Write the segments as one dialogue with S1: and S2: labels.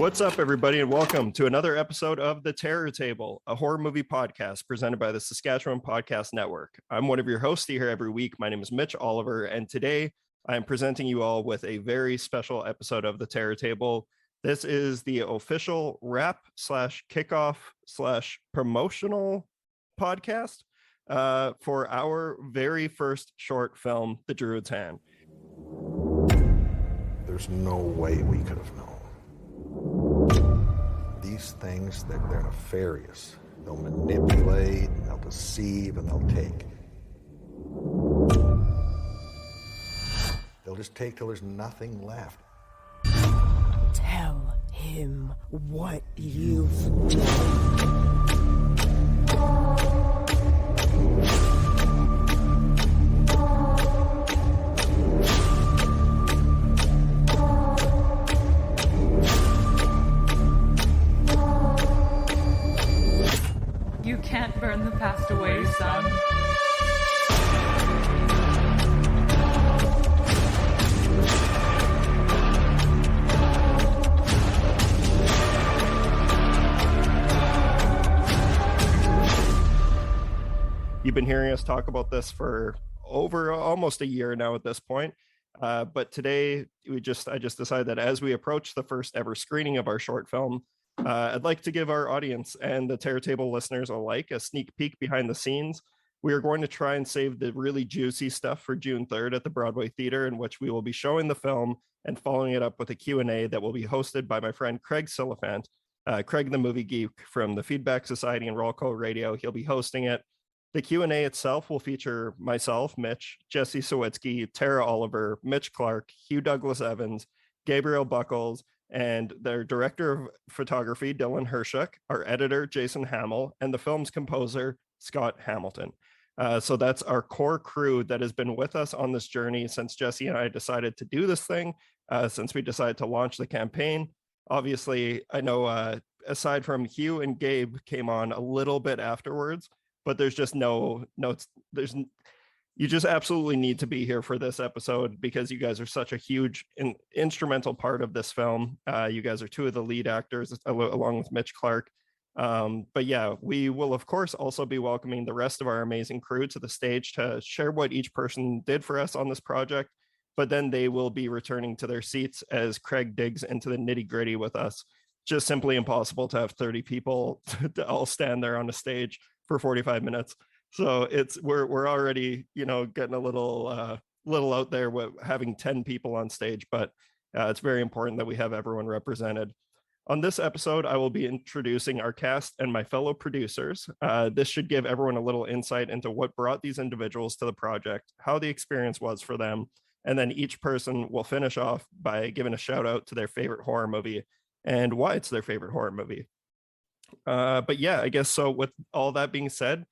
S1: What's up, everybody, and welcome to another episode of The Terror Table, a horror movie podcast presented by the Saskatchewan Podcast Network. I'm one of your hosts here every week. My name is Mitch Oliver, and today I am presenting you all with a very special episode of The Terror Table. This is the official wrap / kickoff / promotional podcast for our very first short film, The DRUID'S HAND.
S2: There's no way we could have known. These things, they're nefarious. They'll manipulate, and they'll deceive, and they'll take. They'll just take till there's nothing left.
S3: Tell him what you've done.
S4: You can't burn the past away, son.
S1: You've been hearing us talk about this for over almost a year now at this point. But today I just decided that as we approach the first ever screening of our short film, I'd like to give our audience and the Terror Table listeners alike a sneak peek behind the scenes. We are going to try and save the really juicy stuff for June 3rd at the Broadway Theatre, in which we will be showing the film and following it up with a Q&A that will be hosted by my friend Craig Silliphant, Craig the Movie Geek from the Feedback Society and Roll Call Radio. He'll be hosting it. The Q&A itself will feature myself, Mitch, Jesse Sawitsky, Tara Oliver, Mitch Clarke, Huw Evans, Gabrielle Buchholz, and their director of photography, Dylan Hershuk, our editor, Jason Hamill, and the film's composer, Scott Hamilton. So that's our core crew that has been with us on this journey since Jesse and I decided to do this thing, since we decided to launch the campaign. Obviously, I know aside from Huw and Gabe came on a little bit afterwards, but there's just you just absolutely need to be here for this episode because you guys are such a huge instrumental part of this film. You guys are two of the lead actors along with Mitch Clarke. But yeah, we will of course also be welcoming the rest of our amazing crew to the stage to share what each person did for us on this project. But then they will be returning to their seats as Craig digs into the nitty gritty with us. Just simply impossible to have 30 people to all stand there on a stage for 45 minutes. So we're already, getting a little out there with having 10 people on stage, but it's very important that we have everyone represented. On this episode, I will be introducing our cast and my fellow producers. This should give everyone a little insight into what brought these individuals to the project, how the experience was for them, and then each person will finish off by giving a shout out to their favorite horror movie and why it's their favorite horror movie. But yeah, I guess so with all that being said,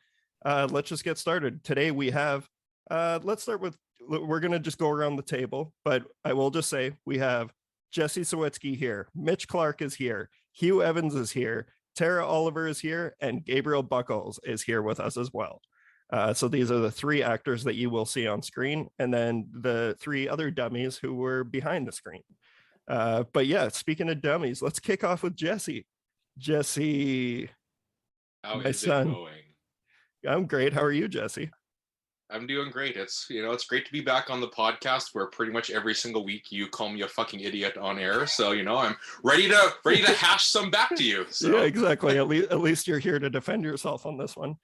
S1: let's just get started. Today we have, let's start with, we're going to just go around the table, but I will just say we have Jesse Sawitsky here, Mitch Clarke is here, Huw Evans is here, Tara Oliver is here, and Gabrielle Buchholz is here with us as well. So these are the three actors that you will see on screen, and then the three other dummies who were behind the screen. But yeah, speaking of dummies, let's kick off with Jesse. Jesse,
S5: how
S1: my
S5: is
S1: son.
S5: it going?
S1: I'm great. How are you, Jesse?
S5: I'm doing great. It's great to be back on the podcast where pretty much every single week you call me a fucking idiot on air. So, I'm ready to hash some back to you. So.
S1: Yeah, exactly. At least you're here to defend yourself on this one.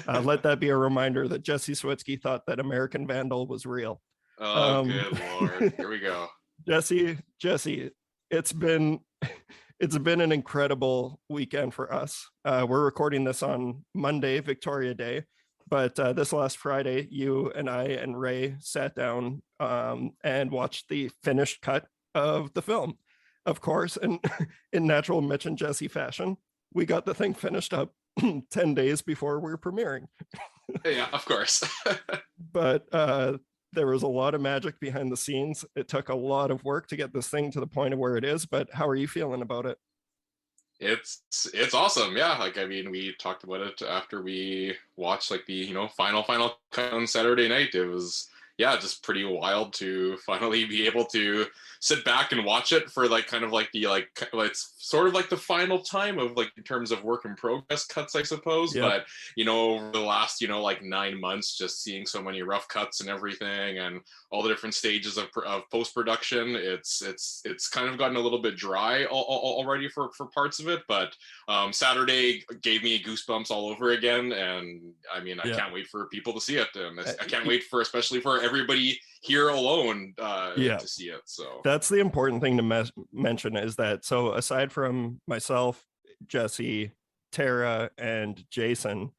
S1: Let that be a reminder that Jesse Sawitsky thought that American Vandal was real.
S5: Oh, good Lord. Here we go.
S1: Jesse, it's been an incredible weekend for us. We're recording this on Monday, Victoria Day, but this last Friday, you and I and Ray sat down and watched the finished cut of the film. Of course, and in natural Mitch and Jesse fashion, we got the thing finished up 10 days before we were premiering.
S5: Yeah, of course.
S1: But there was a lot of magic behind the scenes. It took a lot of work to get this thing to the point of where it is, but how are you feeling about it?
S5: It's awesome. Yeah. We talked about it after we watched the final cut on Saturday night. It was, yeah, just pretty wild to finally be able to sit back and watch it for like kind of like the like it's sort of like the final time of like in terms of work in progress cuts, I suppose.
S1: Yep.
S5: But you know, over the last, you know, like 9 months, just seeing so many rough cuts and everything, and all the different stages of post production, it's kind of gotten a little bit dry already for parts of it. But Saturday gave me goosebumps all over again, and I mean, I can't wait for people to see it, and I can't wait for, especially for everybody here alone to see it. So
S1: that's the important thing to mention, is that, so aside from myself, Jesse, Tara, and Jason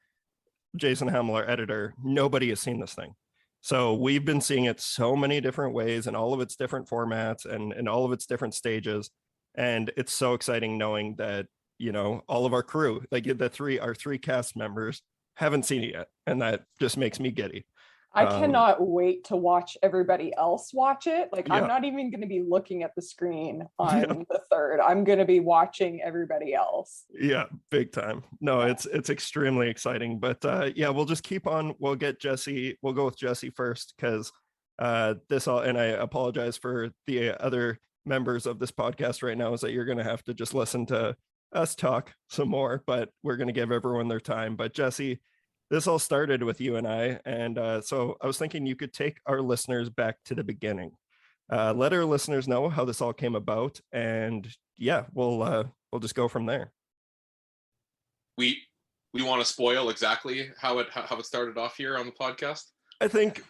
S1: Hamill, our editor, nobody has seen this thing. So we've been seeing it so many different ways and all of its different formats and all of its different stages, and it's so exciting knowing that, you know, all of our crew, like our three cast members, haven't seen it yet, and that just makes me giddy.
S6: I cannot wait to watch everybody else watch it. Like,
S1: Yeah.
S6: I'm not even going to be looking at the screen on the 3rd. I'm going to be watching everybody else.
S1: Yeah, big time. No, it's extremely exciting. But yeah, we'll just keep on. We'll get Jesse. We'll go with Jesse first, because this all, and I apologize for the other members of this podcast right now, is that you're going to have to just listen to us talk some more, but we're going to give everyone their time. But Jesse, this all started with you and I, and so I was thinking you could take our listeners back to the beginning. Let our listeners know how this all came about, and yeah, we'll just go from there.
S5: we want to spoil exactly how it started off here on the podcast.
S1: I think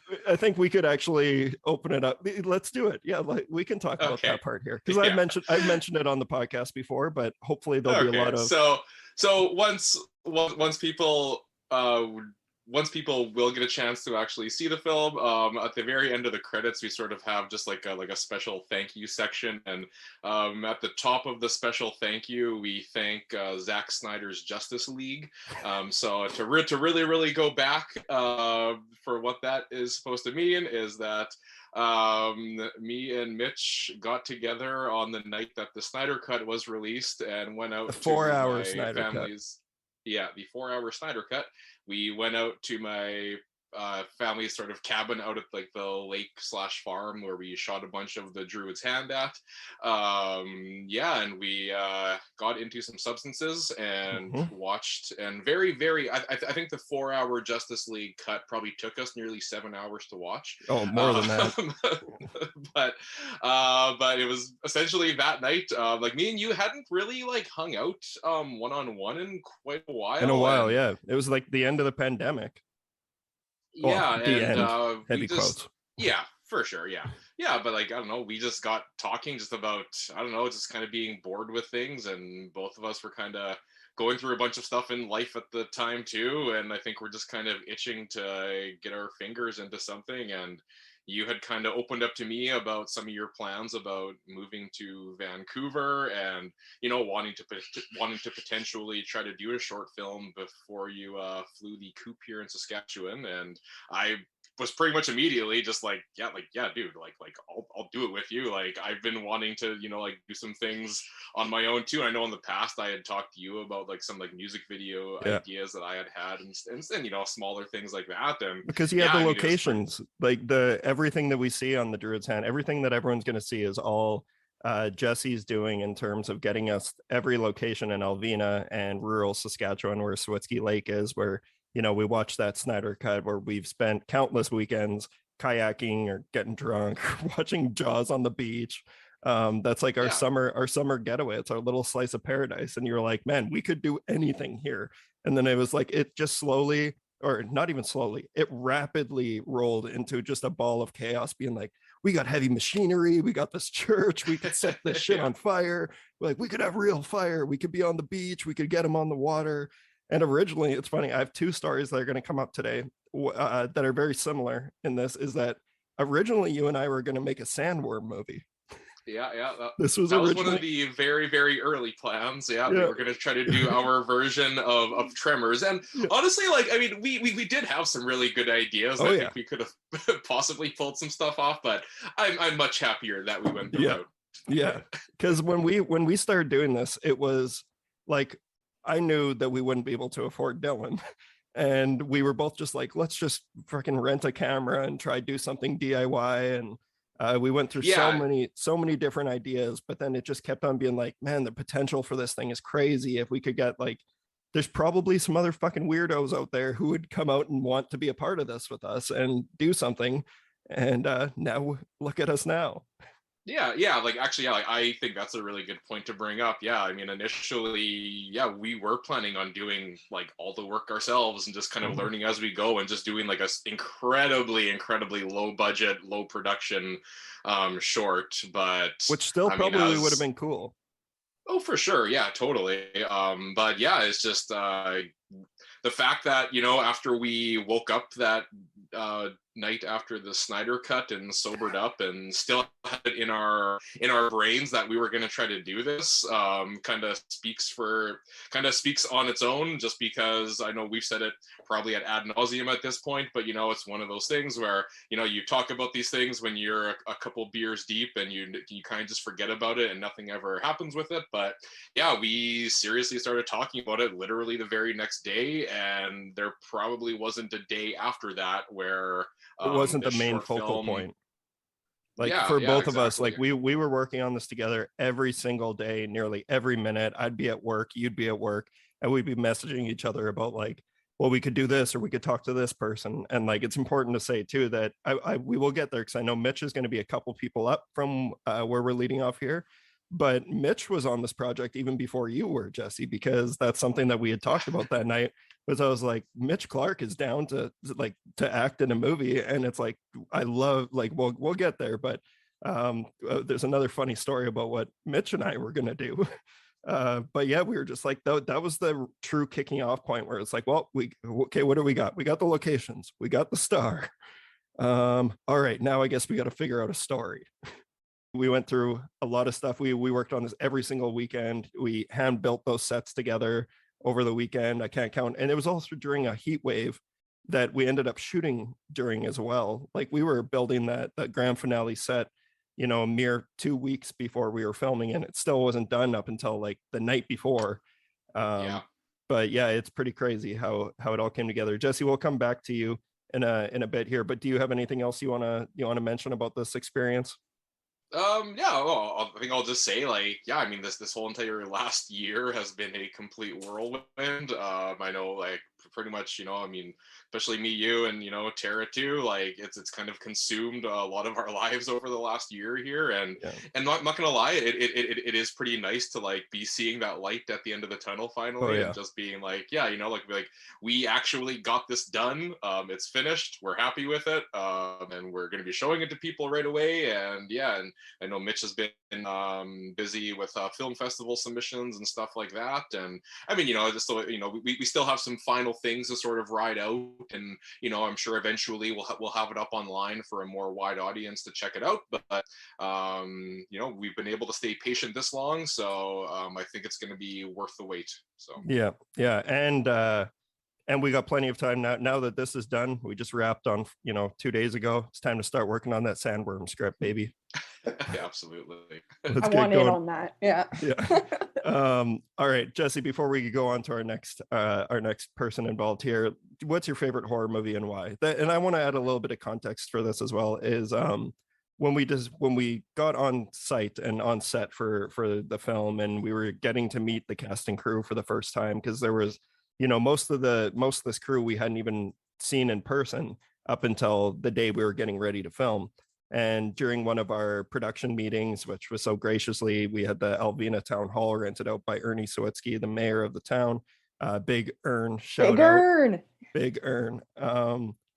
S1: we could actually open it up. Let's do it. Yeah, like, we can talk about that part here, because I've mentioned it on the podcast before, but hopefully there'll be a lot of.
S5: So once people will get a chance to actually see the film, at the very end of the credits, we sort of have just like a special thank you section, and at the top of the special thank you, we thank Zack Snyder's Justice League. So to really go back for what that is supposed to mean, is that me and Mitch got together on the night that the Snyder Cut was released and went out
S1: the 4-hour
S5: to my
S1: Snyder
S5: family's. Yeah, the 4-hour Snyder Cut. We went out to my family's sort of cabin out at like the lake/farm where we shot a bunch of the DRUID'S HAND at. And we got into some substances and watched, and very, I think the 4-hour Justice League cut probably took us nearly 7 hours to watch.
S1: Oh, more than that.
S5: But it was essentially that night. Like, me and you hadn't really like hung out one-on-one in quite a while.
S1: Yeah. It was like the end of the pandemic.
S5: Yeah,
S1: and heavy
S5: we just,
S1: quotes.
S5: Yeah, for sure. Yeah, but like, I don't know, we just got talking just about, I don't know, just kind of being bored with things, and both of us were kind of going through a bunch of stuff in life at the time too, and I think we're just kind of itching to get our fingers into something. And you had kind of opened up to me about some of your plans about moving to Vancouver, and, you know, wanting to potentially try to do a short film before you flew the coop here in Saskatchewan. And I was pretty much immediately just like, yeah, dude, like I'll do it with you. Like, I've been wanting to, you know, like do some things on my own too. I know in the past I had talked to you about like some like music video ideas that I had and you know, smaller things like that. And
S1: because you have the locations, like everything that we see on the DRUID'S HAND, everything that everyone's going to see is all Jesse's doing in terms of getting us every location in Alvina and rural Saskatchewan, where Sawitsky Lake is, where, you know, we watched that Snyder Cut, where we've spent countless weekends kayaking or getting drunk, watching Jaws on the beach. That's like our summer getaway. It's our little slice of paradise. And you're like, man, we could do anything here. And then it was like, it just slowly, or not even slowly, it rapidly rolled into just a ball of chaos, being like, we got heavy machinery, we got this church, we could set this shit on fire. Like, we could have real fire, we could be on the beach, we could get them on the water. And originally, it's funny, I have 2 stories that are going to come up today that are very similar in this, is that originally you and I were going to make a sandworm movie.
S5: This was one of the very, very early plans. We were going to try to do our version of Tremors. And honestly, like, I mean, we did have some really good ideas. I think we could have possibly pulled some stuff off, but I'm much happier that we went the route.
S1: Yeah, because when we started doing this, it was like, I knew that we wouldn't be able to afford Dylan. And we were both just like, let's just freaking rent a camera and try do something DIY. And we went through
S5: Yeah.
S1: so many different ideas, but then it just kept on being like, man, the potential for this thing is crazy. If we could get like, there's probably some other fucking weirdos out there who would come out and want to be a part of this with us and do something. And now look at us now.
S5: Yeah, like actually, yeah, like I think that's a really good point to bring up. Yeah, I mean, initially, yeah, we were planning on doing like all the work ourselves and just kind of learning as we go and just doing like a incredibly low budget, low production short, but
S1: which still probably would have been cool.
S5: Oh, for sure, yeah, totally. But yeah, it's just the fact that, you know, after we woke up that night after the Snyder cut and sobered up and still had it in our brains that we were going to try to do this, kind of speaks on its own, just because I know we've said it probably ad nauseum at this point, but you know, it's one of those things where, you know, you talk about these things when you're a couple beers deep and you kind of just forget about it and nothing ever happens with it. But yeah, we seriously started talking about it literally the very next day, and there probably wasn't a day after that where
S1: it wasn't the main focal point. Like
S5: yeah,
S1: for both
S5: exactly.
S1: of us, like we were working on this together every single day, nearly every minute. I'd be at work, you'd be at work, and we'd be messaging each other about like, well, we could do this or we could talk to this person. And like, it's important to say too that we will get there, because I know Mitch is going to be a couple people up from where we're leading off here. But Mitch was on this project even before you were, Jesse, because that's something that we had talked about that night. Was I was like, Mitch Clarke is down to act in a movie, and it's like, I love, like, we'll get there, but there's another funny story about what Mitch and I were gonna do. But yeah, we were just like, that was the true kicking off point where it's like, well, okay, what do we got? We got the locations, we got the star. All right, now I guess we got to figure out a story. We went through a lot of stuff. We worked on this every single weekend. We hand built those sets together over the weekend. I can't count. And it was also during a heat wave that we ended up shooting during as well. Like we were building that grand finale set, you know, a mere 2 weeks before we were filming, and it still wasn't done up until like the night before.
S5: Yeah.
S1: But yeah, it's pretty crazy how it all came together. Jesse, we'll come back to you in a bit here, but do you have anything else you want to mention about this experience?
S5: Yeah, well, I think I'll just say, like, yeah, I mean, this whole entire last year has been a complete whirlwind. I know, like, pretty much, you know, I mean, especially me, you, and, you know, Tara too, like, it's kind of consumed a lot of our lives over the last year here, and
S1: Yeah.
S5: and not gonna lie, it is pretty nice to like be seeing that light at the end of the tunnel finally.
S1: Oh, yeah.
S5: And just being like, yeah, you know, like we actually got this done. It's finished, we're happy with it, and we're going to be showing it to people right away. And yeah, and I know Mitch has been busy with film festival submissions and stuff like that. And I mean, you know, just so you know, we still have some final things to sort of ride out, and you know, I'm sure eventually we'll have it up online for a more wide audience to check it out. But you know, we've been able to stay patient this long, so I think it's going to be worth the wait. So
S1: Yeah, and we got plenty of time now that this is done. We just wrapped on, you know, 2 days ago. It's time to start working on that Sandworm script, baby.
S5: Yeah, absolutely.
S1: Let's
S6: I
S1: get
S6: want in
S1: going.
S6: on that. Yeah.
S1: All right, Jesse, before we go on to our next person involved here, what's your favorite horror movie and why? And I want to add a little bit of context for this as well, is when we got on site and on set for the film, and we were getting to meet the cast and crew for the first time, because there was, you know, most of this crew we hadn't even seen in person up until the day we were getting ready to film. And during one of our production meetings, which was so graciously, we had the Alvina Town Hall rented out by Ernie Sawitsky, the mayor of the town. Big Ern, shout out. Big Ern.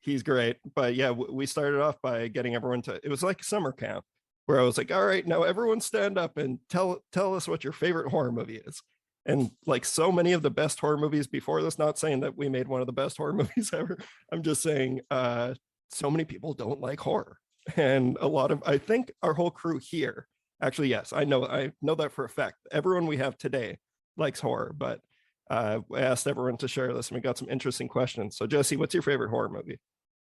S1: He's great. But yeah, we started off by getting everyone it was like summer camp, where I was like, all right, now everyone stand up and tell us what your favorite horror movie is. And like so many of the best horror movies before this, not saying that we made one of the best horror movies ever, I'm just saying so many people don't like horror. And I think our whole crew here, actually, yes, I know that for a fact. Everyone we have today likes horror, but I asked everyone to share this, and we got some interesting questions. So Jesse, what's your favorite horror movie?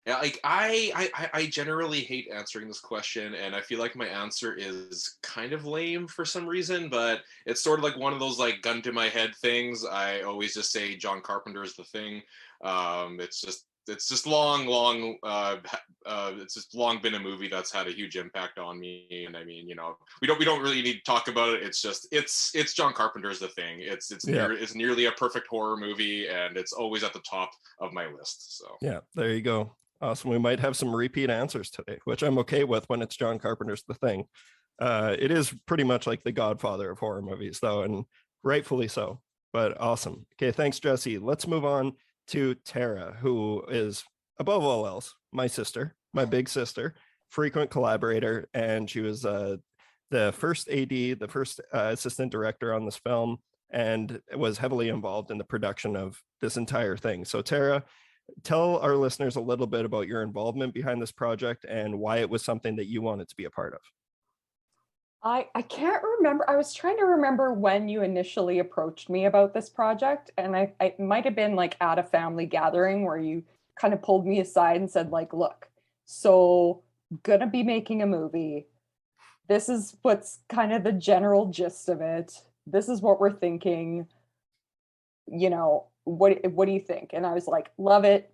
S5: Yeah, like I generally hate answering this question, and I feel like my answer is kind of lame for some reason, but it's sort of like one of those like gun to my head things. I always just say John Carpenter's The Thing. It's just it's just long been a movie that's had a huge impact on me, and I mean, we don't really need to talk about it. It's John Carpenter's The Thing.
S1: Yeah.
S5: It's nearly a perfect horror movie, and it's always at the top of my list. So
S1: Yeah, there you go. Awesome. We might have some repeat answers today, which I'm okay with when it's John Carpenter's The Thing. It is pretty much like the godfather of horror movies, though, and rightfully so. But awesome. Okay, thanks, Jesse. Let's move on to Tara, who is, above all else, my sister, my big sister, frequent collaborator, and she was the first AD, the first assistant director on this film, and was heavily involved in the production of this entire thing. So, Tara, tell our listeners a little bit about your involvement behind this project and why it was something that you wanted to be a part of.
S6: I can't remember. I was trying to remember when you initially approached me about this project, and I might have been like at a family gathering where you kind of pulled me aside and said like, look, so gonna be making a movie. This is what's kind of the general gist of it. This is what we're thinking. What do you think? And I was like, love it.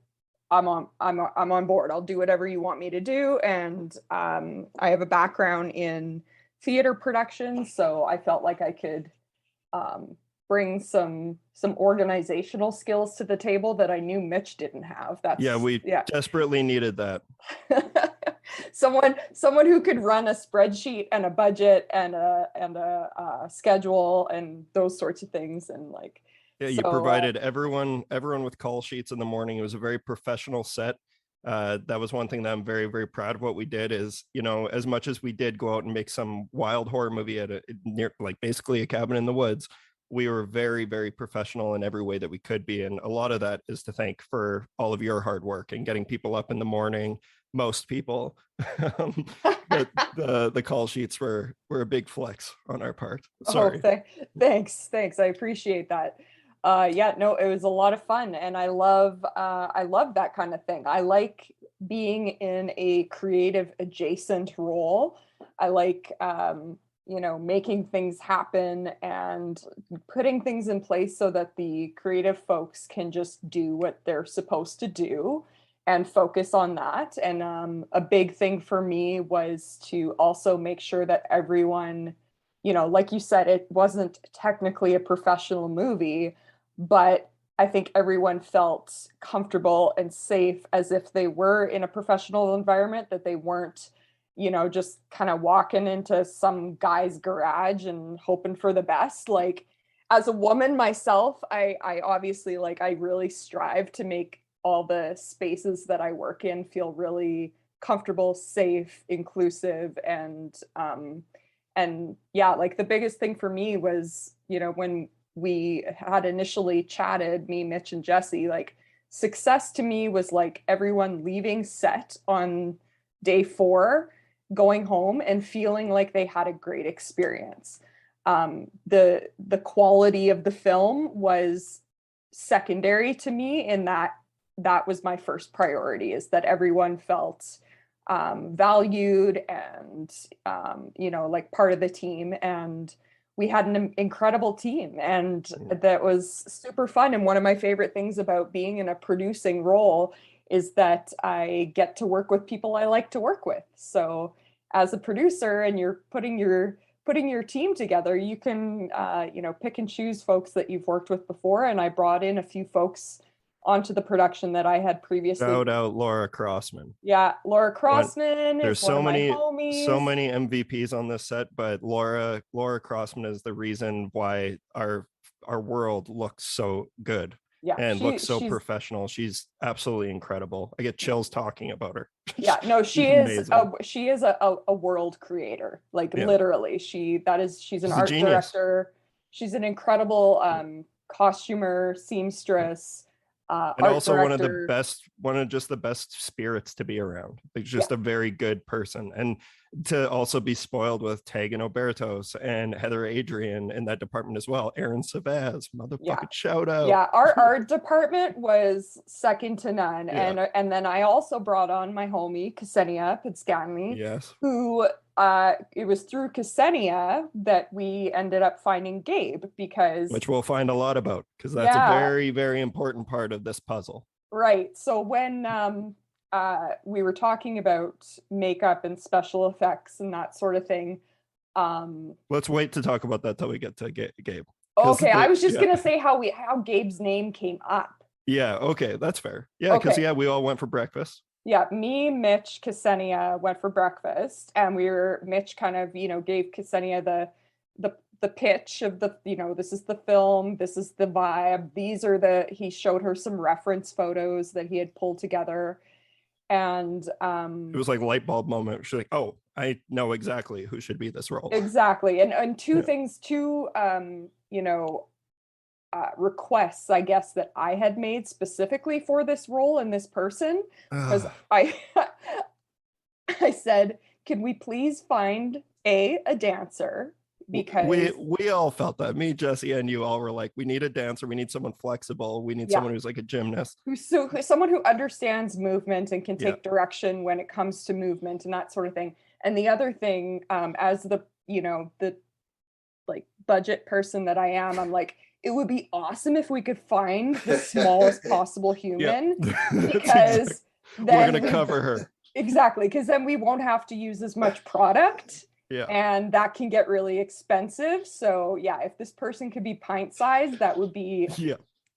S6: I'm on board. I'll do whatever you want me to do. And I have a background in theater production, so I felt like I could bring some organizational skills to the table that I knew Mitch didn't have.
S1: We desperately needed that.
S6: someone who could run a spreadsheet and a budget and a schedule and those sorts of things, and like.
S1: Yeah, you provided everyone with call sheets in the morning. It was a very professional set. That was one thing that I'm very, very proud of. What we did is, as much as we did go out and make some wild horror movie at near, like basically a cabin in the woods, we were very, very professional in every way that we could be. And a lot of that is to thank for all of your hard work and getting people up in the morning. Most people, but the call sheets were a big flex on our part. Sorry.
S6: Oh, thanks. I appreciate that. It was a lot of fun, and I love that kind of thing. I like being in a creative adjacent role. I like making things happen and putting things in place so that the creative folks can just do what they're supposed to do and focus on that. And a big thing for me was to also make sure that everyone, like you said, it wasn't technically a professional movie, but I think everyone felt comfortable and safe as if they were in a professional environment, that they weren't, just kind of walking into some guy's garage and hoping for the best. Like, as a woman myself, I obviously, like, I really strive to make all the spaces that I work in feel really comfortable, safe, inclusive, and like the biggest thing for me was, when we had initially chatted, me, Mitch, and Jesse, like, success to me was like everyone leaving set on day 4, going home and feeling like they had a great experience. The quality of the film was secondary to me, in that was my first priority, is that everyone felt valued and like part of the team. And we had an incredible team, and that was super fun. And one of my favorite things about being in a producing role is that I get to work with people I like to work with. So as a producer, and you're putting your team together, you can pick and choose folks that you've worked with before. And I brought in a few folks onto the production that I had previously.
S1: Shout out Laura Crossman.
S6: Yeah, Laura Crossman.
S1: There's so many MVPs on this set, but Laura Crossman is the reason why our world looks so good.
S6: Yeah,
S1: and looks so professional. She's absolutely incredible. I get chills talking about her.
S6: Yeah, no, she is a world creator. Like, literally, she's an art director. She's an incredible costumer, seamstress,
S1: And
S6: art
S1: also
S6: director.
S1: one of just the best spirits to be around. Like just a very good person. And to also be spoiled with Tegan Obertos and Heather Adrian in that department as well. Aaron Savaz, motherfucking shout out.
S6: Yeah, our art department was second to none.
S1: Yeah.
S6: And then I also brought on my homie Ksenia Pitskanli,
S1: Yes.
S6: who it was through Ksenia that we ended up finding Gabe, because
S1: Which we'll find a lot about, because that's a very, very important part of this puzzle.
S6: Right. So when we were talking about makeup and special effects and that sort of thing.
S1: Let's wait to talk about that till we get to Gabe.
S6: Okay, I was just gonna say how Gabe's name came up.
S1: Yeah, okay, that's fair. Yeah, because we all went for breakfast. Yeah,
S6: me, Mitch, Ksenia went for breakfast, and Mitch kind of, gave Ksenia the pitch of the, this is the film, this is the vibe, he showed her some reference photos that he had pulled together. And
S1: it was like light bulb moment. She's like, oh, I know exactly who should be this role.
S6: Exactly. And two requests, I guess, that I had made specifically for this role and this person, because I said, can we please find a dancer? Because
S1: we all felt that. Me, Jesse, and you all were like, we need a dancer, we need someone flexible, we need someone who's like a gymnast, who's
S6: someone who understands movement and can take direction when it comes to movement and that sort of thing. And the other thing, as the like budget person that I am, I'm like, it would be awesome if we could find the smallest possible human, because then
S1: we're gonna cover her.
S6: Exactly, because then we won't have to use as much product.
S1: Yeah.
S6: And that can get really expensive. So yeah, if this person could be pint sized, that would be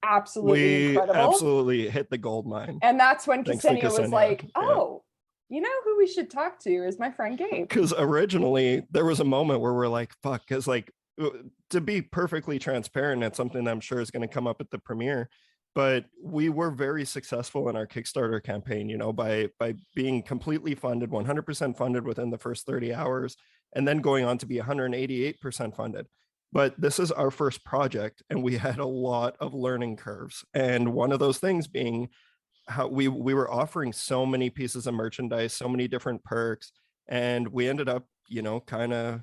S6: absolutely incredible.
S1: We absolutely hit the gold mine.
S6: And that's when Ksenia was like, oh, you know who we should talk to is my friend Gabe.
S1: Because originally there was a moment where we're like, fuck, because like, to be perfectly transparent, it's something that I'm sure is going to come up at the premiere. But we were very successful in our Kickstarter campaign, by being completely funded, 100% funded within the first 30 hours, and then going on to be 188% funded. But this is our first project, and we had a lot of learning curves. And one of those things being how we were offering so many pieces of merchandise, so many different perks, and we ended up, kind of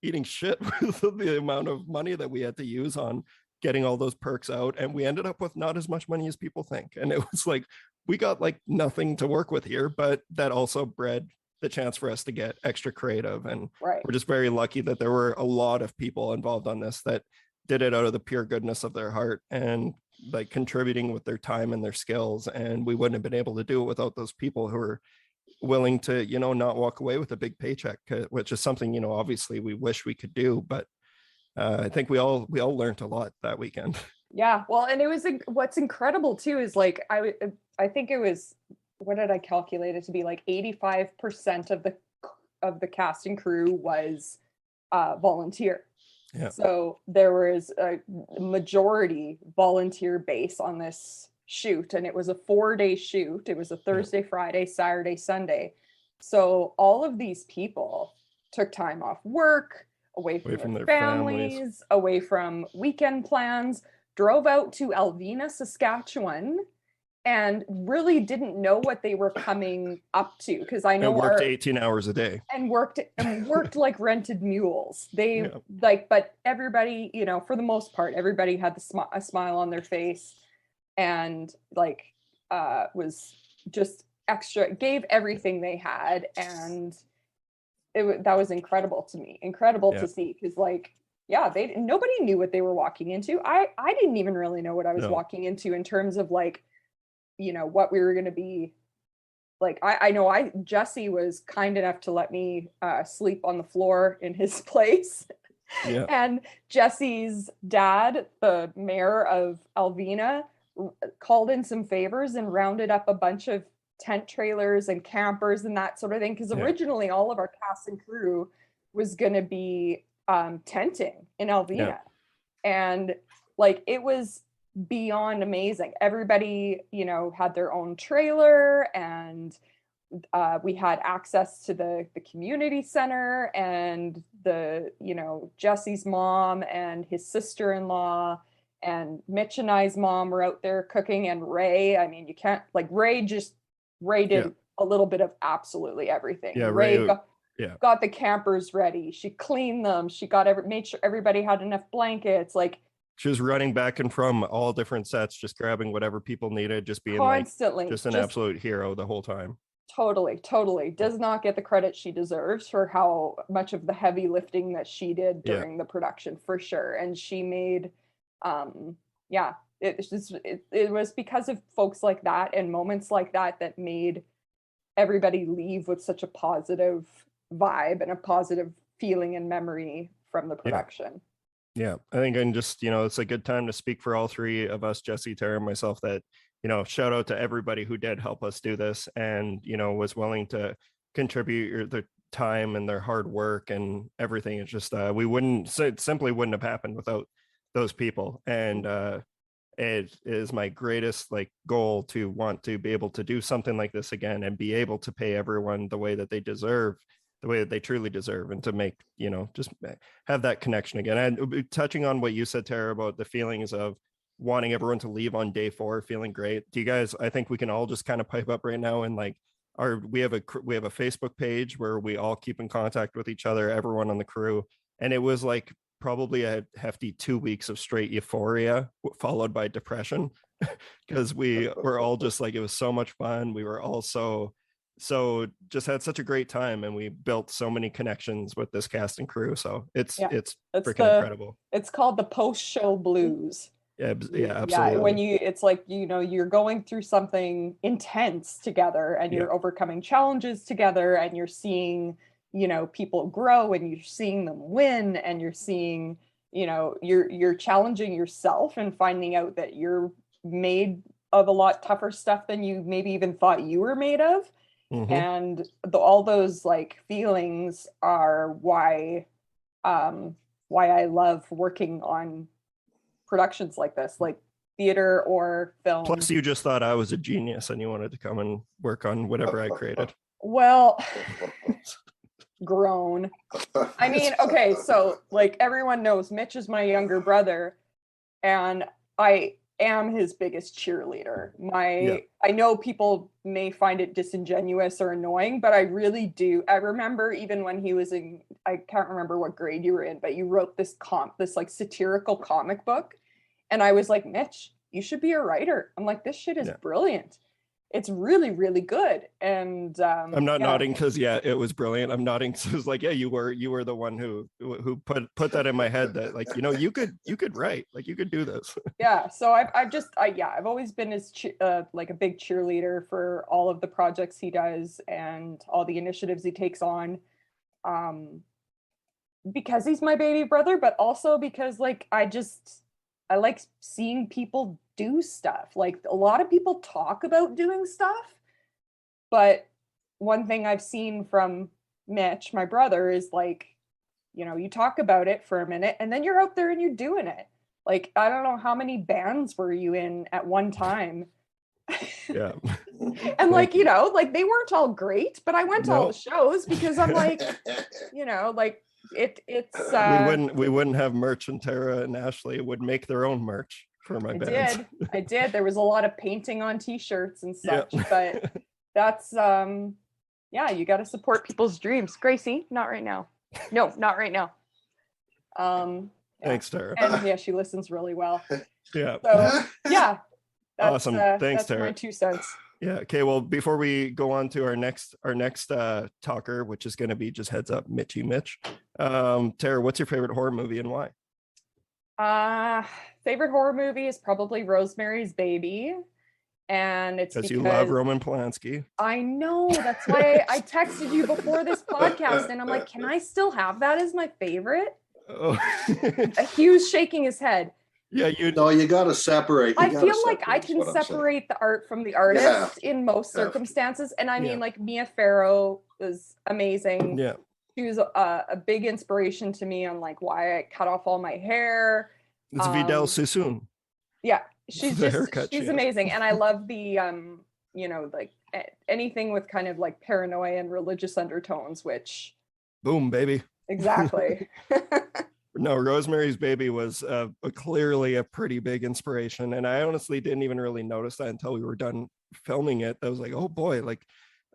S1: eating shit with the amount of money that we had to use on getting all those perks out. And we ended up with not as much money as people think. And it was like, we got like nothing to work with here, but that also bred the chance for us to get extra creative. And we're just very lucky that there were a lot of people involved on this that did it out of the pure goodness of their heart and like contributing with their time and their skills. And we wouldn't have been able to do it without those people who are willing to, not walk away with a big paycheck, which is something, obviously we wish we could do, but I think we all learned a lot that weekend.
S6: Yeah, well, and it was what's incredible too is like I think it was, what did I calculate it to be, like 85% of the cast and crew was volunteer. Yeah. So there was a majority volunteer base on this shoot, and it was a 4-day shoot. It was a Thursday, Friday, Saturday, Sunday. So all of these people took time off work, away from their families, away from weekend plans, drove out to Alvina, Saskatchewan, and really didn't know what they were coming up to. Because I know
S1: worked 18 hours a day
S6: and worked like rented mules. But everybody, for the most part, everybody had a smile on their face, and was just extra, gave everything they had, and that was incredible to me, to see, because nobody knew what they were walking into. I didn't even really know what I was walking into in terms of what we were going to be like. I know Jesse was kind enough to let me sleep on the floor in his place. Yeah. And Jesse's dad, the mayor of Alvina, called in some favors and rounded up a bunch of tent trailers and campers and that sort of thing, because originally all of our cast and crew was going to be tenting in Alvina, and it was beyond amazing. Everybody had their own trailer, and we had access to the community center, and the Jesse's mom and his sister-in-law And Mitch and I's mom were out there cooking, and Ray, I mean, you can't, like, Ray did a little bit of absolutely everything.
S1: Yeah,
S6: Ray
S1: Ray,
S6: got the campers ready. She cleaned them. She made sure everybody had enough blankets. Like,
S1: she was running back and from all different sets, just grabbing whatever people needed, just being
S6: constantly,
S1: like just an absolute hero the whole time.
S6: Totally does not get the credit she deserves for how much of the heavy lifting that she did during the production, for sure. And she made, it was because of folks like that and moments like that that made everybody leave with such a positive vibe and a positive feeling and memory from the production.
S1: Yeah, I think, and just, it's a good time to speak for all three of us, Jesse, Tara, and myself, that, shout out to everybody who did help us do this and, was willing to contribute their time and their hard work and everything. It's just, it simply wouldn't have happened without those people. And it is my greatest goal to want to be able to do something like this again and be able to pay everyone the way that they deserve, the way that they truly deserve, and to make, just have that connection again. And touching on what you said, Tara, about the feelings of wanting everyone to leave on day 4 feeling great. Do you guys, I think we can all just kind of pipe up right now and we have a Facebook page where we all keep in contact with each other, everyone on the crew. And it was probably a hefty 2 weeks of straight euphoria followed by depression because we were all just it was so much fun. We were all so just had such a great time, and we built so many connections with this cast and crew. So it's freaking incredible.
S6: It's called the post-show blues.
S1: Yeah, absolutely.
S6: Yeah, when it's you're going through something intense together, and you're overcoming challenges together, and you're seeing, people grow, and you're seeing them win, and you're seeing, you're challenging yourself and finding out that you're made of a lot tougher stuff than you maybe even thought you were made of. Mm-hmm. And all those feelings are why I love working on productions like this, like theater or film.
S1: Plus, you just thought I was a genius and you wanted to come and work on whatever I created.
S6: Well, grown. I mean, okay, so everyone knows Mitch is my younger brother, and I am his biggest cheerleader. I know people may find it disingenuous or annoying, but I really do. I remember even when he was in, I can't remember what grade you were in, but you wrote this satirical comic book, and I was like, Mitch, you should be a writer. I'm like, this shit is brilliant. It's really, really good. And
S1: I'm not nodding because it was brilliant. I'm nodding because it was you were the one who put that in my head that you could write, you could do this. Yeah. So I've always been his a big cheerleader for all of the projects he does and all the initiatives he takes on, because he's my baby brother, but also because I like seeing people do stuff. A lot of people talk about doing stuff, but one thing I've seen from Mitch, my brother, is you talk about it for a minute and then you're out there and you're doing it. I don't know how many bands were you in at one time. Yeah. And they weren't all great, but I went to all the shows because I'm it's we wouldn't have merch, and Tara and Ashley would make their own merch for my bands.
S6: I did. There was a lot of painting on t-shirts and such, but that's you got to support people's dreams. Gracie, not right now. No, not right now.
S1: Thanks, Tara.
S6: And she listens really well.
S1: Yeah.
S6: So
S1: awesome. Thanks,
S6: that's
S1: Tara.
S6: My 2 cents.
S1: Yeah. Okay. Well, before we go on to our next talker, which is going to be, just heads up, Mitch. Tara, what's your favorite horror movie and why?
S6: Favorite horror movie is probably Rosemary's Baby, and it's because
S1: you love Roman Polanski.
S6: I know, that's why I texted you before this podcast, and I'm like, can I still have that as my favorite? Oh. Hugh's shaking his head.
S1: Yeah,
S7: you got to separate.
S6: I feel like I can separate the art from the artist in most circumstances, and I mean, Mia Farrow was amazing.
S1: Yeah.
S6: She was a big inspiration to me on why I cut off all my hair.
S1: It's Vidal Sassoon.
S6: Yeah, she's amazing, and I love the anything with kind of paranoia and religious undertones, which
S1: boom, baby.
S6: Exactly.
S1: No, Rosemary's Baby was clearly a pretty big inspiration, and I honestly didn't even really notice that until we were done filming it. I was like, oh boy, like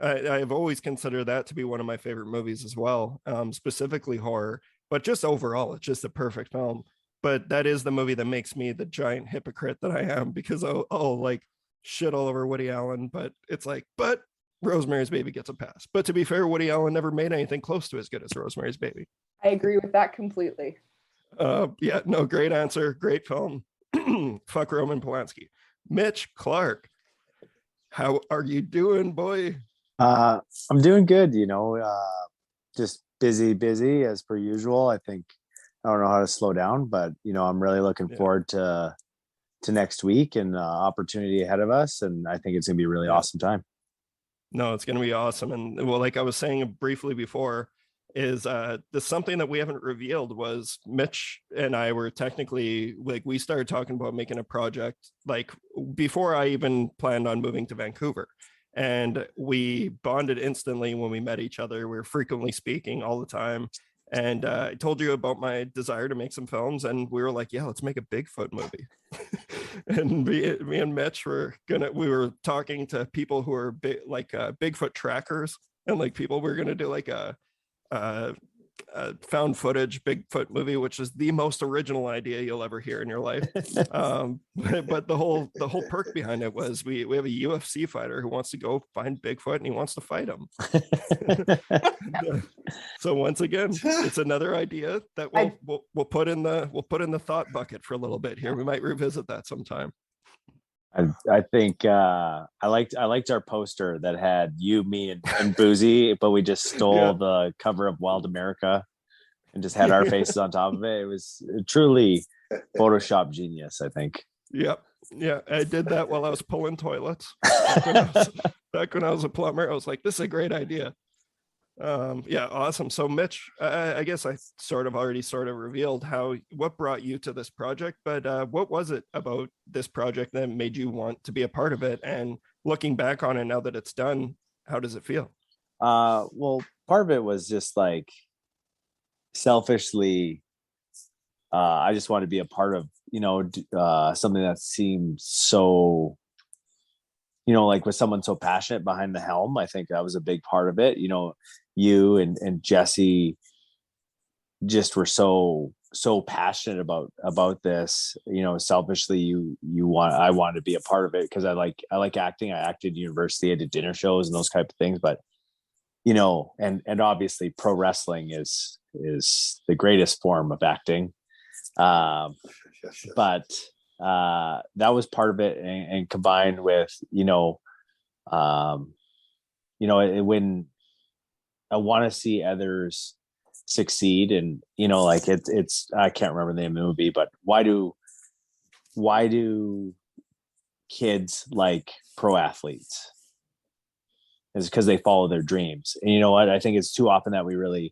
S1: I've always considered that to be one of my favorite movies as well, specifically horror, but just overall, it's just a perfect film. But that is the movie that makes me the giant hypocrite that I am, because I'll like shit all over Woody Allen, but it's like, but Rosemary's Baby gets a pass. But to be fair, Woody Allen never made anything close to as good as Rosemary's Baby.
S6: I agree with that completely.
S1: Yeah, no, great answer. Great film. Fuck Roman Polanski. Mitch Clarke, how are you doing, boy?
S7: I'm doing good, just busy as per usual. I think I don't know how to slow down, but I'm really looking forward to next week and opportunity ahead of us. And I think it's gonna be a really awesome time.
S1: No, it's gonna be awesome. And well, like I was saying briefly before, is something that we haven't revealed was Mitch and I were technically like, we started talking about making a project like before I even planned on moving to Vancouver, and we bonded instantly when we met each other. We were frequently speaking all the time, and I told you about my desire to make some films, and we were like, yeah, let's make a Bigfoot movie. And me and Mitch we were talking to people who are Bigfoot trackers, and like people were gonna do like a found footage Bigfoot movie, which is the most original idea you'll ever hear in your life. But the whole perk behind it was we have a UFC fighter who wants to go find Bigfoot, and he wants to fight him. So once again, it's another idea that we'll put in the thought bucket for a little bit here. We might revisit that sometime.
S7: I think I liked our poster that had you, me, and Boozy, but we just stole the cover of Wild America and just had our faces on top of it. It was truly Photoshop genius, I think.
S1: Yep. Yeah, I did that while I was pulling toilets. Back when I was a plumber, I was like, this is a great idea. Yeah, awesome. So Mitch, I guess I sort of revealed what brought you to this project, but what was it about this project that made you want to be a part of it? And looking back on it now that it's done, how does it feel?
S7: Well, part of it was just like selfishly, I just wanted to be a part of something that seemed so, like with someone so passionate behind the helm. I think that was a big part of it. You and Jesse just were so passionate about this. Selfishly, I wanted to be a part of it because I like acting. I acted at university. I did dinner shows and those type of things. But and obviously, pro wrestling is the greatest form of acting. But that was part of it, and combined with when I want to see others succeed, and it's I can't remember the name of the movie, but why do kids like pro athletes? Is because they follow their dreams. And you know what? I think it's too often that we really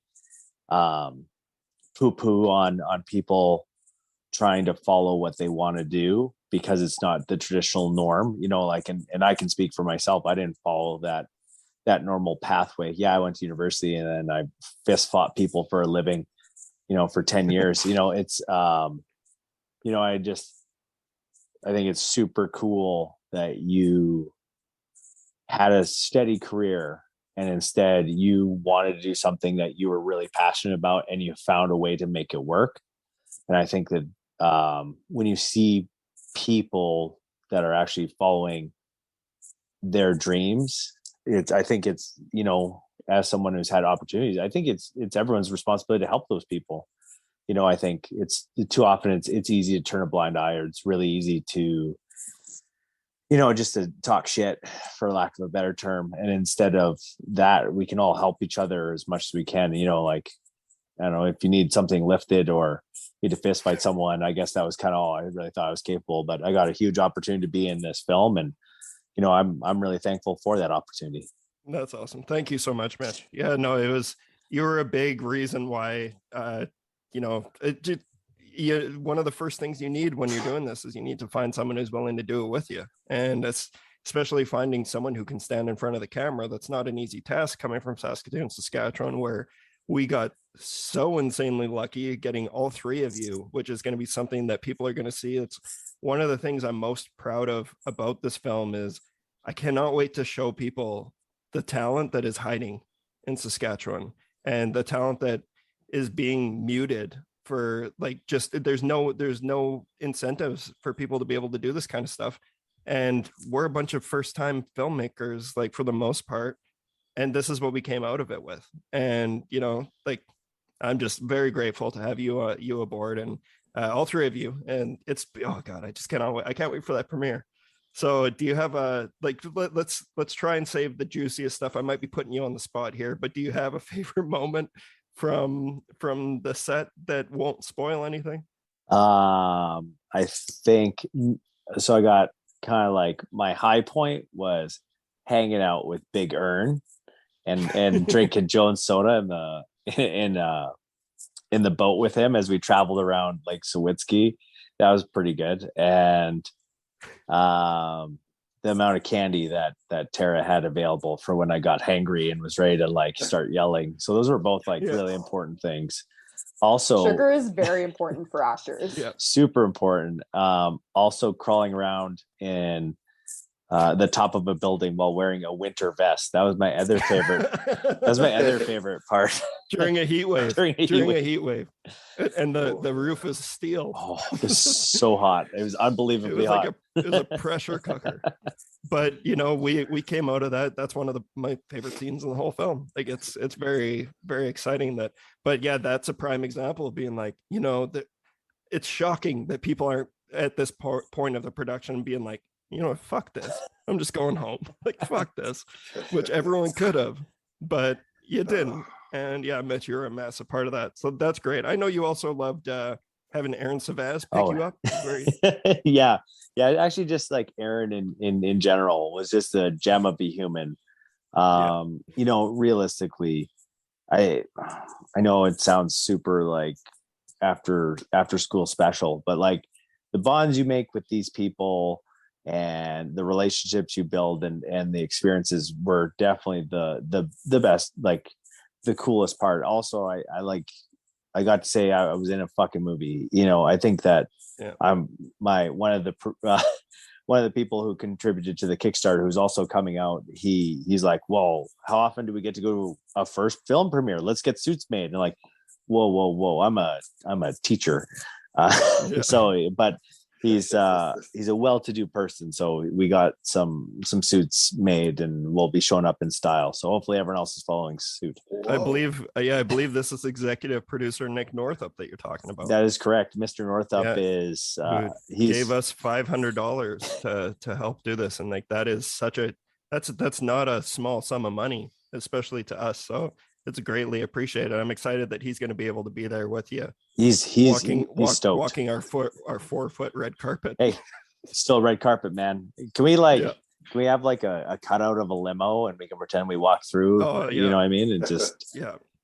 S7: poo-poo on people trying to follow what they want to do because it's not the traditional norm, and I can speak for myself. I didn't follow that normal pathway. Yeah, I went to university and then I fist fought people for a living, for 10 years. It's I think it's super cool that you had a steady career and instead you wanted to do something that you were really passionate about and you found a way to make it work. And I think that when you see people that are actually following their dreams, I think it's as someone who's had opportunities, I think it's everyone's responsibility to help those people. I think it's too often it's easy to turn a blind eye, or it's really easy to just to talk shit, for lack of a better term. And instead of that, we can all help each other as much as we can. I don't know, if you need something lifted or you need to fist fight someone, I guess that was kind of all I really thought I was capable. But I got a huge opportunity to be in this film, and I'm really thankful for that opportunity.
S1: That's awesome. Thank you so much, Mitch. Yeah, no, you were a big reason why. One of the first things you need when you're doing this is you need to find someone who's willing to do it with you, and especially finding someone who can stand in front of the camera. That's not an easy task, coming from Saskatoon, Saskatchewan, where we got so insanely lucky getting all three of you, which is going to be something that people are going to see. It's one of the things I'm most proud of about this film is I cannot wait to show people the talent that is hiding in Saskatchewan and the talent that is being muted for like just there's no incentives for people to be able to do this kind of stuff. And we're a bunch of first time filmmakers, like for the most part. And this is what we came out of it with. And, you know, like, I'm just very grateful to have you aboard and all three of you. And it's, oh God, I just cannot wait. I can't wait for that premiere. So do you have let's try and save the juiciest stuff. I might be putting you on the spot here, but do you have a favorite moment from the set that won't spoil anything?
S7: I think so. I got kind of like my high point was hanging out with Big Earn and drinking Jones soda in the boat with him as we traveled around Lake Sawitsky. That was pretty good. And the amount of candy that Tara had available for when I got hangry and was ready to like start yelling. So those were both like really important things. Also,
S6: sugar is very important for actors.
S1: Yeah,
S7: super important. Also crawling around in the top of a building while wearing a winter vest. That was my other favorite. That was my other favorite part.
S1: During a heat wave.
S7: During a heat wave.
S1: And the roof is steel.
S7: Oh, it was so hot. It was unbelievably hot.
S1: It was a pressure cooker. But you know, we came out of that. That's one of my favorite scenes in the whole film. Like it's very, very exciting that, but yeah, that's a prime example of being like, you know, that it's shocking that people aren't at this point of the production being like, you know, fuck this. I'm just going home. Like, fuck this, which everyone could have, but you didn't. And yeah, Mitch, you're a massive part of that. So that's great. I know you also loved having Aaron Savaz pick you up.
S7: Yeah. Actually, just like Aaron in general was just a gem of a human. You know, realistically, I know it sounds super like after school special, but like the bonds you make with these people and the relationships you build and the experiences were definitely the best, like the coolest part. Also, I got to say I was in a fucking movie. You know, I think that I'm one of the people who contributed to the Kickstarter who's also coming out. He's like, whoa, how often do we get to go to a first film premiere? Let's get suits made. And like, whoa, I'm a teacher. So, but he's a well-to-do person, so we got some suits made and we'll be showing up in style, so hopefully everyone else is following suit.
S1: I believe this is executive producer Nick Northup that you're talking about.
S7: That is correct. Mr. Northup is
S1: he gave us $500 to help do this, and like that is that's not a small sum of money, especially to us, so it's greatly appreciated. I'm excited that he's going to be able to be there with you.
S7: He's stoked.
S1: Walking our 4-foot red carpet.
S7: Hey, still red carpet, man. Can we can we have like a cutout of a limo and we can pretend we walk through?
S1: Oh, yeah.
S7: You know what I mean? And just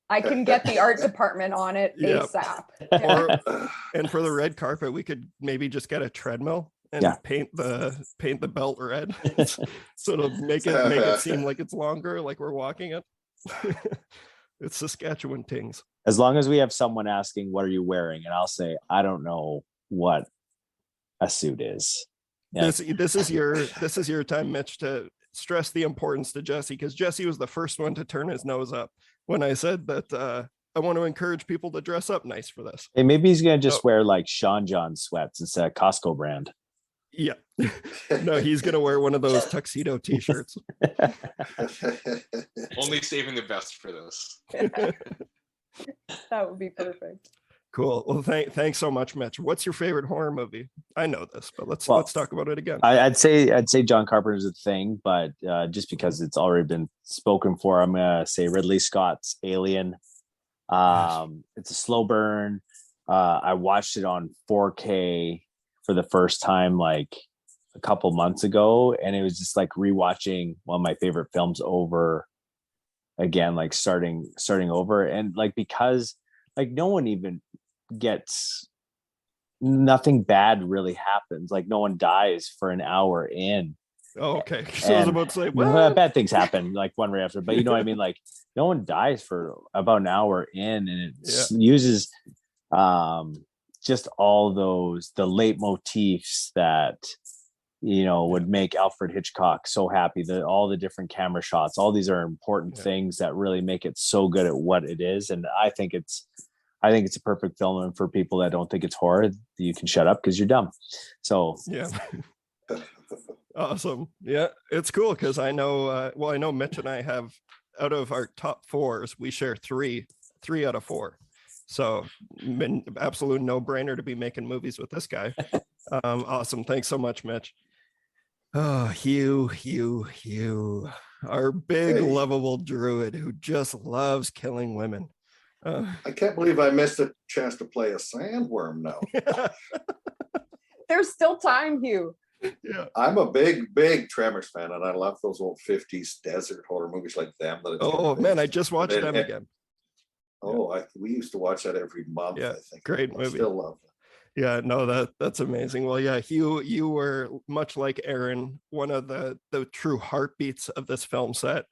S6: I can get the art department on it ASAP.
S1: And for the red carpet, we could maybe just get a treadmill and paint the belt red, sort of make it seem like it's longer, like we're walking it. It's Saskatchewan things.
S7: As long as we have someone asking, what are you wearing? And I'll say, I don't know what a suit is. Yeah.
S1: This is your time, Mitch, to stress the importance to Jesse, because Jesse was the first one to turn his nose up when I said that I want to encourage people to dress up nice for this.
S7: Hey, maybe he's going to just wear like Sean John sweats instead of Costco brand.
S1: Yeah. No, he's going to wear one of those tuxedo t-shirts.
S5: Only saving the best for this.
S6: That would be perfect.
S1: Cool. Well, thanks so much, Mitch. What's your favorite horror movie? I know this, but let's talk about it again.
S7: I'd say John Carpenter's a thing, but just because it's already been spoken for, I'm gonna say Ridley Scott's Alien. It's a slow burn. I watched it on 4K for the first time like a couple months ago, and it was just like rewatching one of my favorite films over again, like starting over. And like, because like no one even gets, nothing bad really happens, like no one dies for an hour in,
S1: Oh, okay. So I was
S7: And
S1: about to say, what?
S7: bad things happen like one right after, but you know what I mean? Like no one dies for about an hour in, and it uses just all the late motifs that would make Alfred Hitchcock so happy. All the different camera shots, all these are important things that really make it so good at what it is. And I think it's a perfect film. And for people that don't think it's horror, you can shut up because you're dumb. So
S1: yeah. Awesome. Yeah, it's cool because I know I know Mitch and I have, out of our top fours, we share three out of four. So absolute no-brainer to be making movies with this guy. Awesome. Thanks so much, Mitch. Oh, Huw, our big lovable druid who just loves killing women.
S2: I can't believe I missed a chance to play a sandworm now.
S6: There's still time, Huw.
S2: Yeah, I'm a big Tremors fan, and I love those old 50s desert horror movies like them.
S1: Oh man, I just watched them again.
S2: Oh, we used to watch that every month.
S1: Yeah,
S2: I think.
S1: Great
S2: I
S1: movie.
S2: Still love it.
S1: Yeah, no, that's amazing. Well, yeah, Huw, you were much like Aaron, one of the true heartbeats of this film set.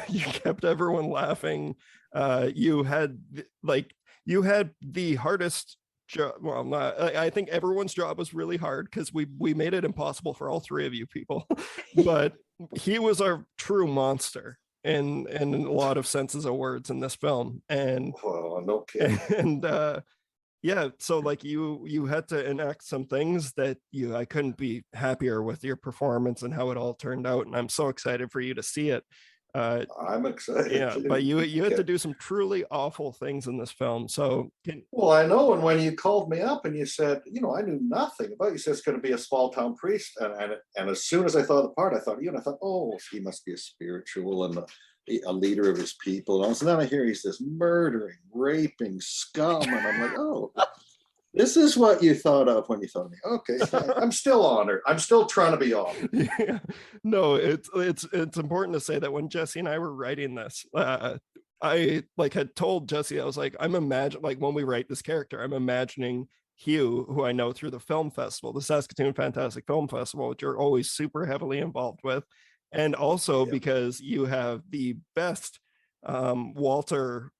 S1: You kept everyone laughing. You had the hardest job. Well, I think everyone's job was really hard because we made it impossible for all three of you people. But he was our true monster in a lot of senses of words in this film. And
S2: no kidding.
S1: And yeah, so like you had to enact some things that I couldn't be happier with your performance and how it all turned out, and I'm so excited for you to see it.
S2: I'm excited.
S1: Yeah, but you had to do some truly awful things in this film. So
S2: well, I know. And when you called me up and you said, I knew nothing about you, said it's going to be a small town priest, and as soon as I thought of the part, I thought, oh, he must be a spiritual and a leader of his people. And so then I hear he's this murdering, raping scum, and I'm like, oh, this is what you thought of when you thought of me. Okay, I'm still honored. I'm still trying to be honored.
S1: Yeah. No, it's important to say that when Jesse and I were writing this, I had told Jesse, I was like, I'm imagining, like, when we write this character, I'm imagining Huw, who I know through the film festival, the Saskatoon Fantastic Film Festival, which you're always super heavily involved with. And also because you have the best Walter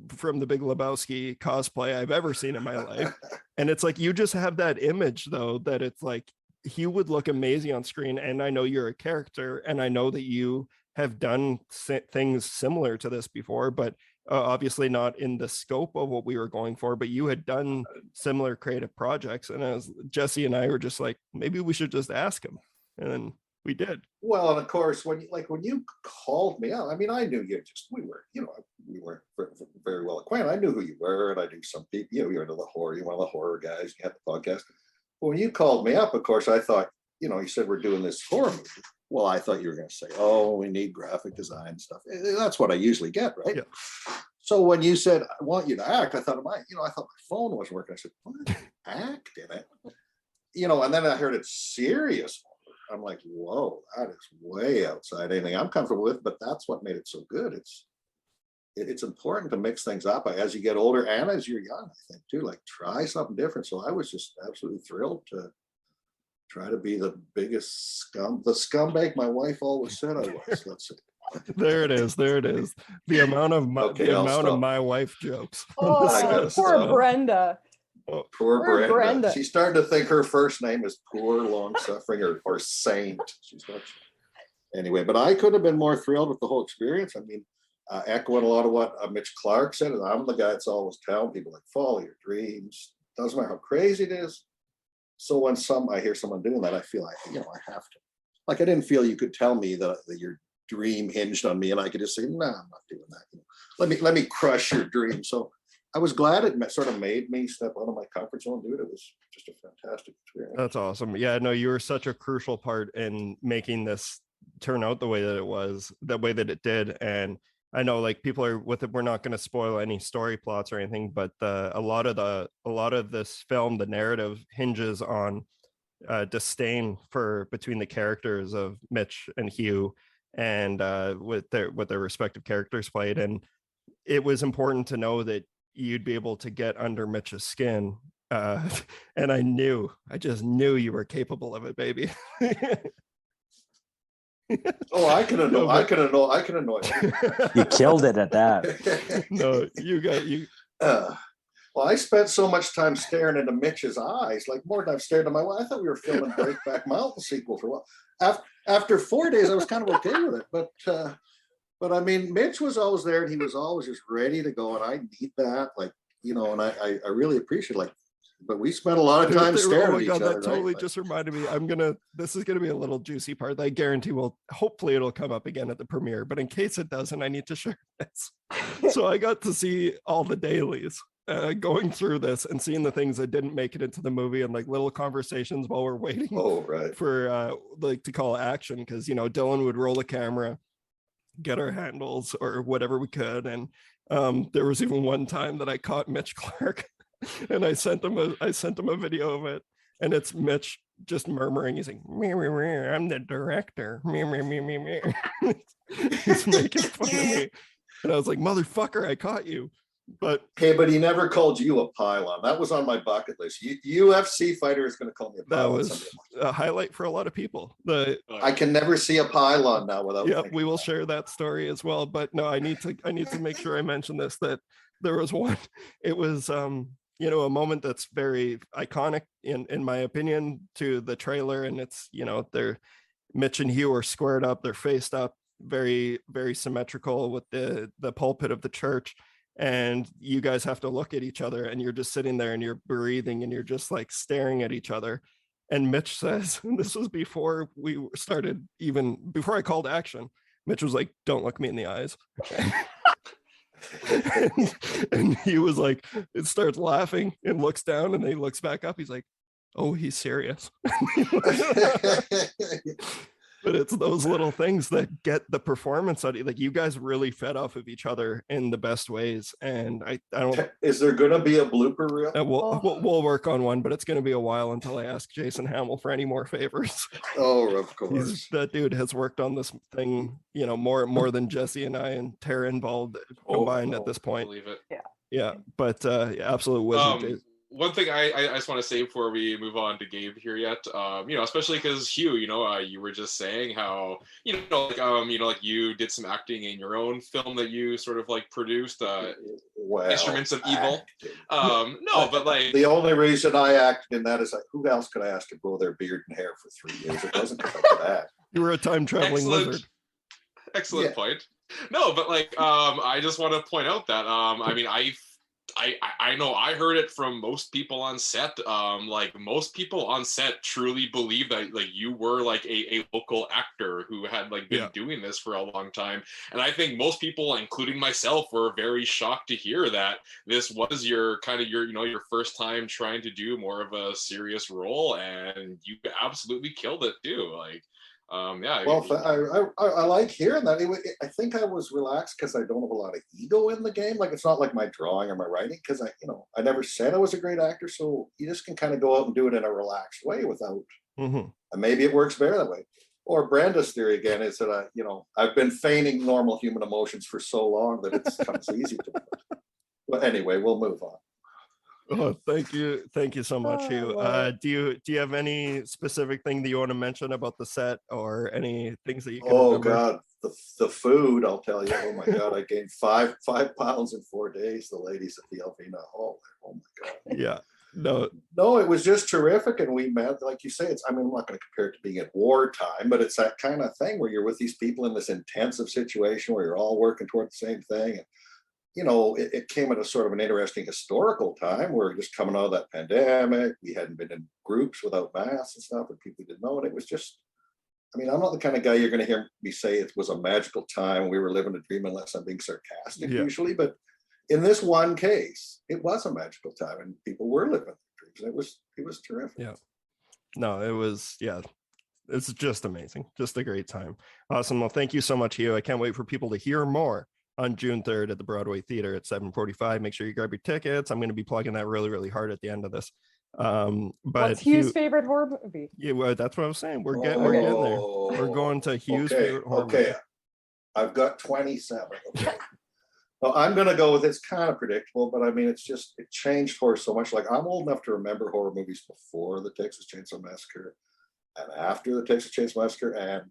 S1: from The Big Lebowski cosplay I've ever seen in my life. And it's like, you just have that image though, that it's like, he would look amazing on screen. And I know you're a character, and I know that you have done things similar to this before, but obviously not in the scope of what we were going for, but you had done similar creative projects. And as Jesse and I were just like, maybe we should just ask him. And then we did.
S2: Well, and of course, when you called me out, I mean, I knew we were very well acquainted. I knew who you were, and I knew some people. You're into the horror. You're one of the horror guys. You had the podcast. But when you called me up, of course, I thought, you said we're doing this horror movie. Well, I thought you were going to say, oh, we need graphic design stuff. That's what I usually get, right? Yeah. So when you said, I want you to act, I thought, I thought my phone wasn't working. I said, what? Act in it? And then I heard it's serious. I'm like, whoa, that is way outside anything I'm comfortable with, but that's what made it so good. It's important to mix things up as you get older and as you're young, I think too, like try something different. So I was just absolutely thrilled to try to be the biggest the scumbag my wife always said I was. Let's see.
S1: There it is. The amount of my wife jokes.
S6: Oh, poor Brenda.
S2: Oh, poor Brenda. She's starting to think her first name is poor, long-suffering, or saint. She's not. Anyway, but I couldn't have been more thrilled with the whole experience. I mean, echoing a lot of what Mitch Clarke said, I'm the guy that's always telling people, like, follow your dreams. Doesn't matter how crazy it is. So when I hear someone doing that, I feel like, I have to. Like, I didn't feel you could tell me that your dream hinged on me, and I could just say, no, I'm not doing that. Let me crush your dream. So I was glad it sort of made me step out of my comfort zone and do it. It was just a fantastic experience.
S1: That's awesome. Yeah, no, you were such a crucial part in making this turn out the way that it was, the way that it did. And I know, like, people are with it. We're not going to spoil any story plots or anything, but a lot of this film, the narrative hinges on disdain between the characters of Mitch and Huw, and with their respective characters played. And it was important to know that you'd be able to get under Mitch's skin. And I just knew you were capable of it, baby.
S2: Oh, I can annoy.
S1: No,
S2: I
S1: but-
S2: can annoy.
S7: You killed it at that.
S1: No, you.
S2: Well, I spent so much time staring into Mitch's eyes, like more than I've stared at my wife. I thought we were filming Breakback Mountain sequel for a while. After 4 days, I was kind of okay with it, but I mean, Mitch was always there, and he was always just ready to go, and I need that, like, you know, and I really appreciate, like, but we spent a lot of time staring
S1: Oh
S2: at
S1: my
S2: each
S1: god,
S2: other.
S1: that totally
S2: right?
S1: just reminded me. This is gonna be a little juicy part that I guarantee hopefully it'll come up again at the premiere, but in case it doesn't, I need to share this. So I got to see all the dailies going through this and seeing the things that didn't make it into the movie, and like little conversations while we're waiting
S2: Oh, right.
S1: for like to call action, because you know Dylan would roll the camera, get our handles or whatever we could, and there was even one time that I caught Mitch Clarke and I sent him a video of it, and it's Mitch just murmuring. He's like, I'm the director. He's making fun of me, and I was like, motherfucker, I caught you. But
S2: Okay, but he never called you a pylon. That was on my bucket list. UFC fighter is going to call me a
S1: that
S2: pylon.
S1: was a highlight for a lot of people.
S2: I can never see a pylon now without.
S1: Yeah,
S2: thinking
S1: we will
S2: about it.
S1: share that story as well. But no, I need to make sure I mention this, that there was one, it was you know, a moment that's very iconic in my opinion to the trailer, and it's, you know, Mitch and Huw are squared up, they're faced up, very, very symmetrical with the pulpit of the church. And you guys have to look at each other, and you're just sitting there and you're breathing and you're just like staring at each other. And Mitch says, and this was before we started, even before I called action, Mitch was like, don't look me in the eyes. and he was like, it starts laughing and looks down, and then he looks back up. He's like, oh, he's serious. But it's those little things that get the performance out of you. Like, you guys really fed off of each other in the best ways. And I don't.
S2: Is there going to be a blooper reel?
S1: We'll work on one, but it's going to be a while until I ask Jason Hamill for any more favors.
S2: Oh, of course.
S1: That dude has worked on this thing, you know, more than Jesse and I and Tara involved combined at this point.
S5: Believe it.
S1: Yeah, but absolute wisdom. Jason.
S5: One thing I just want to say before we move on to Gabe here yet, you know, especially because Huw, you know, you were just saying how, you know, like you did some acting in your own film that you sort of like produced,
S2: Well,
S5: Instruments of Evil. No, but like
S2: the only reason I acted in that is like, who else could I ask to grow their beard and hair for 3 years? It doesn't come up to that.
S1: You were a time traveling lizard.
S5: Excellent point. No, but like, I just want to point out that, I mean, I know I heard it from most people on set. Like most people on set truly believe that like you were like a local actor who had like been doing this for a long time. And I think most people, including myself, were very shocked to hear that this was your first time trying to do more of a serious role, and you absolutely killed it too. Like, yeah.
S2: Well, I like hearing that. I think I was relaxed because I don't have a lot of ego in the game. Like, it's not like my drawing or my writing, because I never said I was a great actor. So you just can kind of go out and do it in a relaxed way without, and maybe it works better that way. Or Brenda's theory again is that I've been feigning normal human emotions for so long that it's comes easy to me. But anyway, we'll move on.
S1: Oh, thank you so much, Huw. Do you have any specific thing that you want to mention about the set, or any things that you can remember?
S2: God, the food, I'll tell you. Oh my God, I gained 5 pounds in 4 days. The ladies at the Alvina Hall. Oh my God.
S1: Yeah. No,
S2: it was just terrific. And we met, like you say, I'm not going to compare it to being at wartime, but it's that kind of thing where you're with these people in this intensive situation where you're all working toward the same thing. And it came at a sort of an interesting historical time. We're just coming out of that pandemic. We hadn't been in groups without masks and stuff, and people didn't know. And it was just, I'm not the kind of guy you're going to hear me say it was a magical time. We were living a dream, unless I'm being sarcastic usually. But in this one case, it was a magical time, and people were living their dreams. And it was terrific.
S1: Yeah. No, it was, it's just amazing. Just a great time. Awesome. Well, thank you so much, Huw. I can't wait for people to hear more on June 3rd at the Broadway Theatre at 7:45. Make sure you grab your tickets. I'm going to be plugging that really, really hard at the end of this. But
S6: what's Hugh's favorite horror movie?
S1: Yeah, well, that's what I was saying. We're getting there. We're going to Hugh's favorite horror movie.
S2: I've got 27. Okay. Well, I'm going to go with, it's kind of predictable, but it changed horror so much. Like, I'm old enough to remember horror movies before the Texas Chainsaw Massacre and after the Texas Chainsaw Massacre, and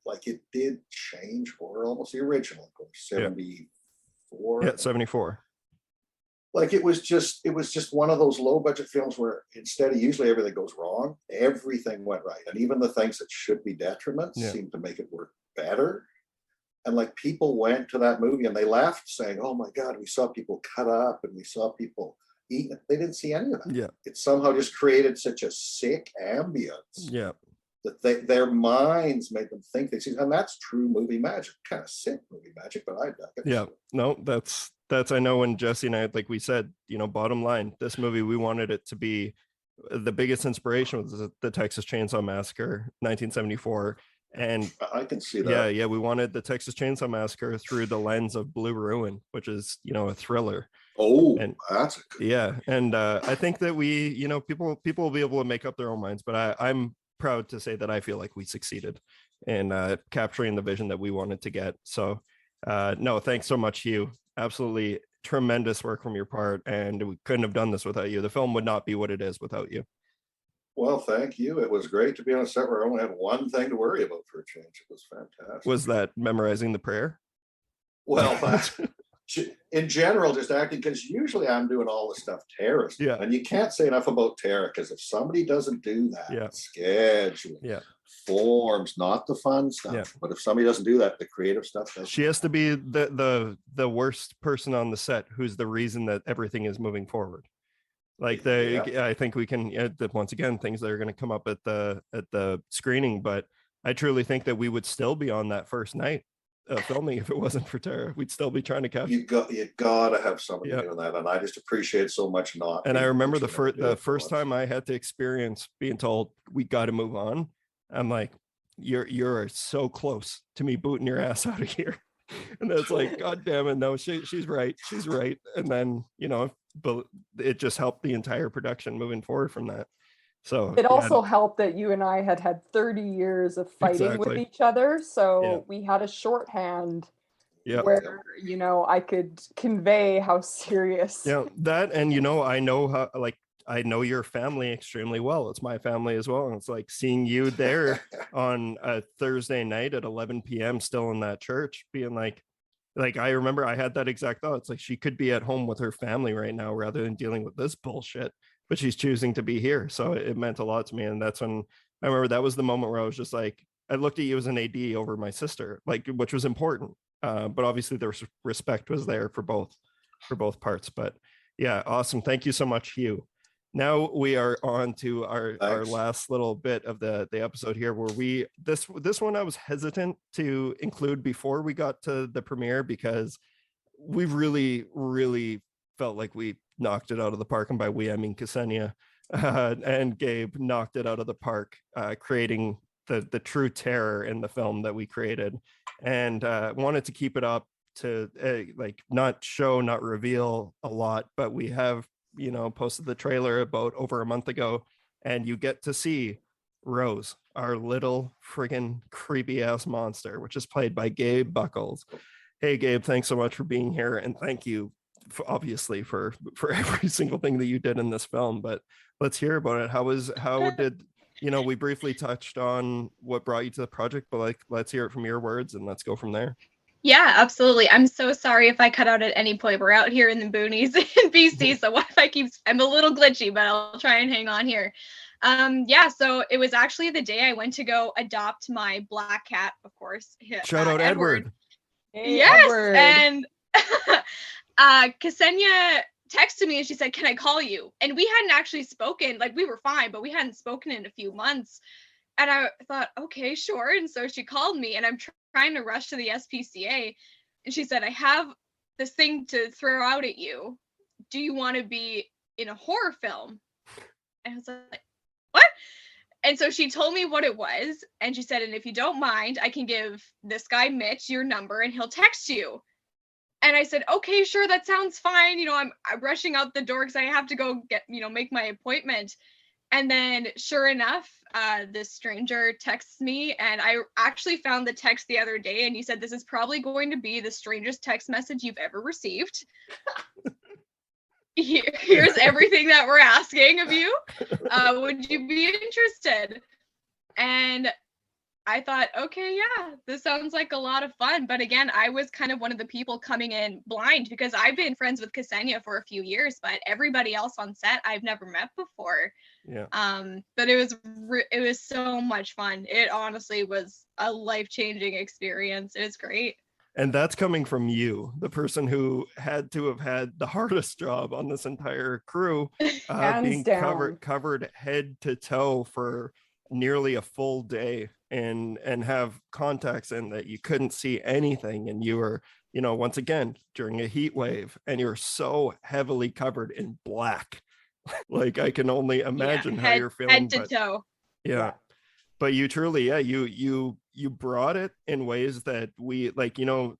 S2: like it did change horror almost the original, of course, 74.
S1: Yeah, 74.
S2: Like it was just one of those low budget films where instead of usually everything goes wrong, everything went right. And even the things that should be detriments seemed to make it work better. And like people went to that movie and they left saying, oh my God, we saw people cut up and we saw people eating it. They didn't see any of that.
S1: Yeah.
S2: It somehow just created such a sick ambience.
S1: Yeah.
S2: That their minds made them think they see, and that's true movie magic, kind of sick movie magic, but I dug it.
S1: Yeah, no, that's I know when Jesse and I, like we said, bottom line, this movie, we wanted it to be the biggest inspiration was the Texas Chainsaw Massacre, 1974. And
S2: I can see that.
S1: Yeah, we wanted the Texas Chainsaw Massacre through the lens of Blue Ruin, which is, a thriller.
S2: Oh,
S1: and
S2: that's a good
S1: and I think that we, people will be able to make up their own minds, but I'm proud to say that I feel like we succeeded in capturing the vision that we wanted to get. So no, thanks so much, Huw. Absolutely tremendous work from your part, and we couldn't have done this without you. The film would not be what it is without you.
S2: Well, thank you. It was great to be on a set where I only had one thing to worry about for a change. It was fantastic.
S1: Was that memorizing the prayer?
S2: Well, that's in general, just acting, because usually I'm doing all the stuff Tara's doing. And you can't say enough about Tara, because if somebody doesn't do that, schedule, forms, not the fun stuff, but if somebody doesn't do that, the creative stuff doesn't.
S1: She has to be the worst person on the set, who's the reason that everything is moving forward. Like I think we can, once again, things that are going to come up at the screening, but I truly think that we would still be on that first night of filming if it wasn't for Tara. We'd still be trying to capture.
S2: You gotta have somebody doing that, and I just appreciate so much not.
S1: And I remember the first time I had to experience being told we got to move on. I'm like, you're so close to me booting your ass out of here. And it's like, God damn it, no, she's right. And then, but it just helped the entire production moving forward from that. So
S6: it also helped that you and I had 30 years of fighting with each other. So we had a shorthand where, I could convey how serious.
S1: Yeah, that, and I know how, I know your family extremely well. It's my family as well. And it's like seeing you there on a Thursday night at 11 p.m. still in that church, being like I remember I had that exact thought. It's like she could be at home with her family right now rather than dealing with this bullshit, but she's choosing to be here. So it meant a lot to me. And that's when I remember that was the moment where I was just like, I looked at you as an AD over my sister, which was important. But obviously the respect was there for both parts. But yeah, awesome. Thank you so much, Huw. Now we are on to our last little bit of the episode here, where this one I was hesitant to include before we got to the premiere, because we really, really felt like we knocked it out of the park. And by we, I mean Ksenia and Gabe knocked it out of the park, creating the true terror in the film that we created, and wanted to keep it up to not reveal a lot, but we have posted the trailer about over a month ago, and you get to see Rose, our little friggin' creepy ass monster, which is played by Gabe Buchholz. Hey Gabe, thanks so much for being here, and thank you obviously for every single thing that you did in this film. But let's hear about it. How did we briefly touched on what brought you to the project, but let's hear it from your words and let's go from there.
S8: Yeah, absolutely. I'm so sorry if I cut out at any point. We're out here in the boonies in BC, so Wi-Fi I'm a little glitchy, but I'll try and hang on here. So it was actually the day I went to go adopt my black cat, of course.
S1: Shout out Edward.
S8: Hey, yes, Edward. And Ksenia texted me and she said, "Can I call you?" And we hadn't actually spoken, we were fine, but we hadn't spoken in a few months. And I thought, okay, sure. And so she called me, and I'm trying to rush to the SPCA. And she said, "I have this thing to throw out at you. Do you want to be in a horror film?" And I was like, what? And so she told me what it was. And she said, "And if you don't mind, I can give this guy, Mitch, your number and he'll text you." And I said, "Okay, sure. That sounds fine. I'm rushing out the door because I have to go make my appointment." And then sure enough, this stranger texts me, and I actually found the text the other day, and he said, "This is probably going to be the strangest text message you've ever received. Here's everything that we're asking of you. Would you be interested?" And I thought, okay, yeah, this sounds like a lot of fun. But again, I was kind of one of the people coming in blind because I've been friends with Ksenia for a few years, but everybody else on set I've never met before.
S1: Yeah.
S8: But it was so much fun. It honestly was a life-changing experience. It was great.
S1: And that's coming from you, the person who had to have had the hardest job on this entire crew, being covered head to toe for nearly a full day, and have contacts in that you couldn't see anything, and you were, you know, once again during a heat wave, and you're so heavily covered in black. Like, I can only imagine how you're feeling.
S8: Head to toe.
S1: Yeah. But you truly, you brought it in ways that we, like, you know,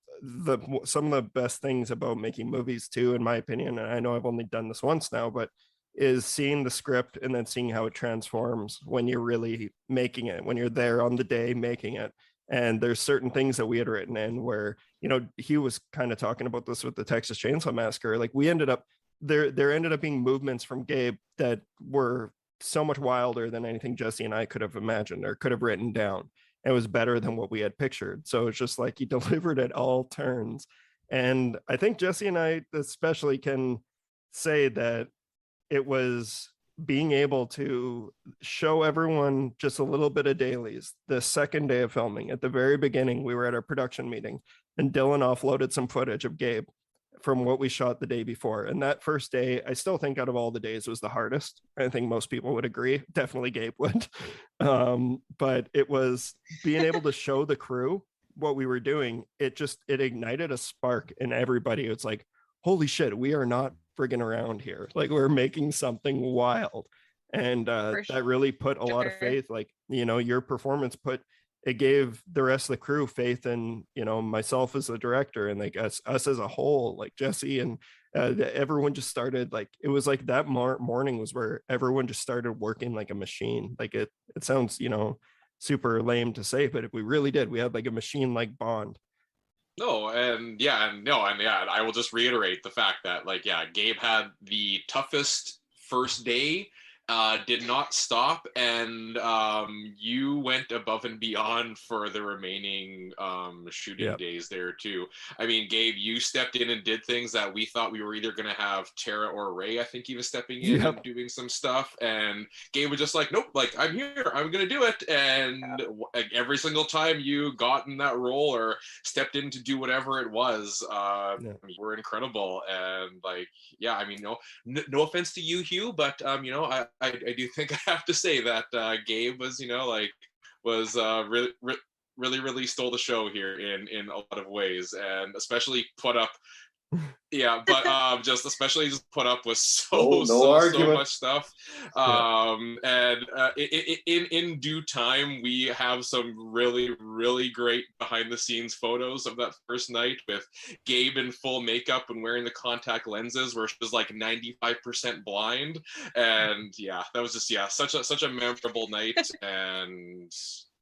S1: some of the best things about making movies too, in my opinion, and I know I've only done this once now, but is seeing the script and then seeing how it transforms when you're really making it, when you're there on the day making it. And there's certain things that we had written in where, you know, Huw was kind of talking about this with the Texas Chainsaw Massacre. Like, we ended up there ended up being movements from Gabe that were so much wilder than anything Jesse and I could have imagined or could have written down. It was better than what we had pictured. So it's just like he delivered at all turns. And I think Jesse and I especially can say that it was being able to show everyone just a little bit of dailies. The second day of filming, at the very beginning, we were at our production meeting and Dylan offloaded some footage of Gabe from what we shot the day before. And that first day, I still think out of all the days was the hardest. I think most people would agree. Definitely Gabe would. But it was being able to show the crew what we were doing. It ignited a spark in everybody. It's like, holy shit, we are not friggin' around here. Like, we're making something wild. And that really put a lot of faith. Like, you know, your performance it gave the rest of the crew faith in, you know, myself as the director, and like us as a whole, like Jesse and everyone just started, like, it was like that morning was where everyone just started working like a machine. Like, it sounds, you know, super lame to say, but if we really did, we had like a machine like bond.
S5: And I will just reiterate the fact that, like, yeah, Gabe had the toughest first day, did not stop, and you went above and beyond for the remaining shooting days there too. I mean, Gabe, you stepped in and did things that we thought we were either going to have Tara or Ray. I think he was stepping in and doing some stuff, and Gabe was just like, nope, like, I'm here, I'm going to do it. And like, every single time you got in that role or stepped in to do whatever it was, you were incredible. And like, yeah, I mean, no offense to you, Huw, but you know, I do think I have to say that Gabe was, you know, like, was really stole the show here in a lot of ways, and especially put up just especially put up with so much stuff. And in due time, we have some really great behind the scenes photos of that first night with Gabe in full makeup and wearing the contact lenses, where she was like 95% blind. And yeah, that was just such a memorable night. And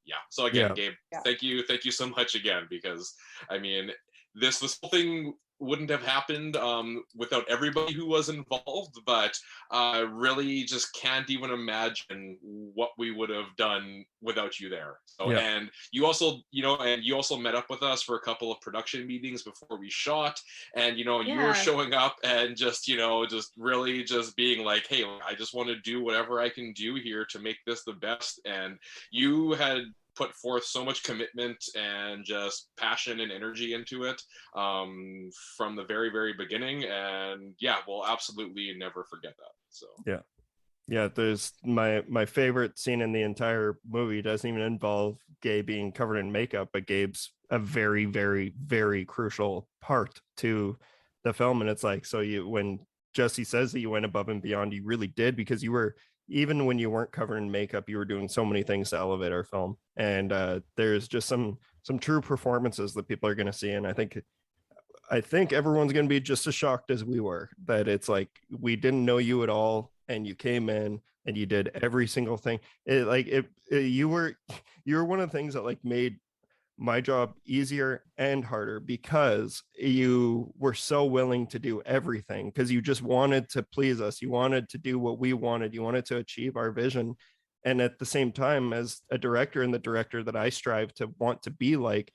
S5: yeah, so again, Gabe, thank you so much again, because I mean, this whole thing wouldn't have happened without everybody who was involved, but really just can't even imagine what we would have done without you there. So, and you also met up with us for a couple of production meetings before we shot, and you were showing up and just really just being like, hey, I just want to do whatever I can do here to make this the best. And you had put forth so much commitment and just passion and energy into it from the very, very beginning. And yeah, we'll absolutely never forget that. So
S1: there's my favorite scene in the entire movie doesn't even involve Gabe being covered in makeup, but Gabe's a very, very, very crucial part to the film. And it's like, so when Jesse says that you went above and beyond, you really did, because you were, even when you weren't covered in makeup, you were doing so many things to elevate our film. And there's just some true performances that people are going to see. And I think everyone's going to be just as shocked as we were, that it's like, we didn't know you at all, and you came in and you did every single thing. You were one of the things that like made my job easier and harder, because you were so willing to do everything, because you just wanted to please us. You wanted to do what we wanted. You wanted to achieve our vision. and at the same time, as a director and the director that I strive to want to be like,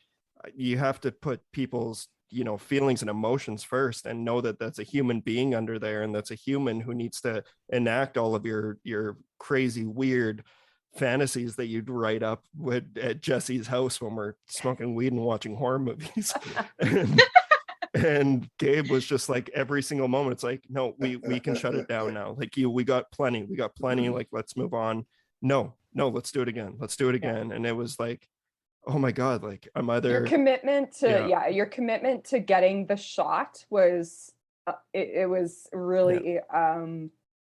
S1: you have to put people's, you know, feelings and emotions first, and know that that's a human being under there, and that's a human who needs to enact all of your crazy, weird fantasies that you'd write up at Jesse's house when we're smoking weed and watching horror movies. And Gabe was just like, every single moment, it's like, no, we can shut it down now. Like, we got plenty. Like, let's move on. No, let's do it again. And it was like, oh my God, like, I'm either
S6: your commitment to getting the shot was it was really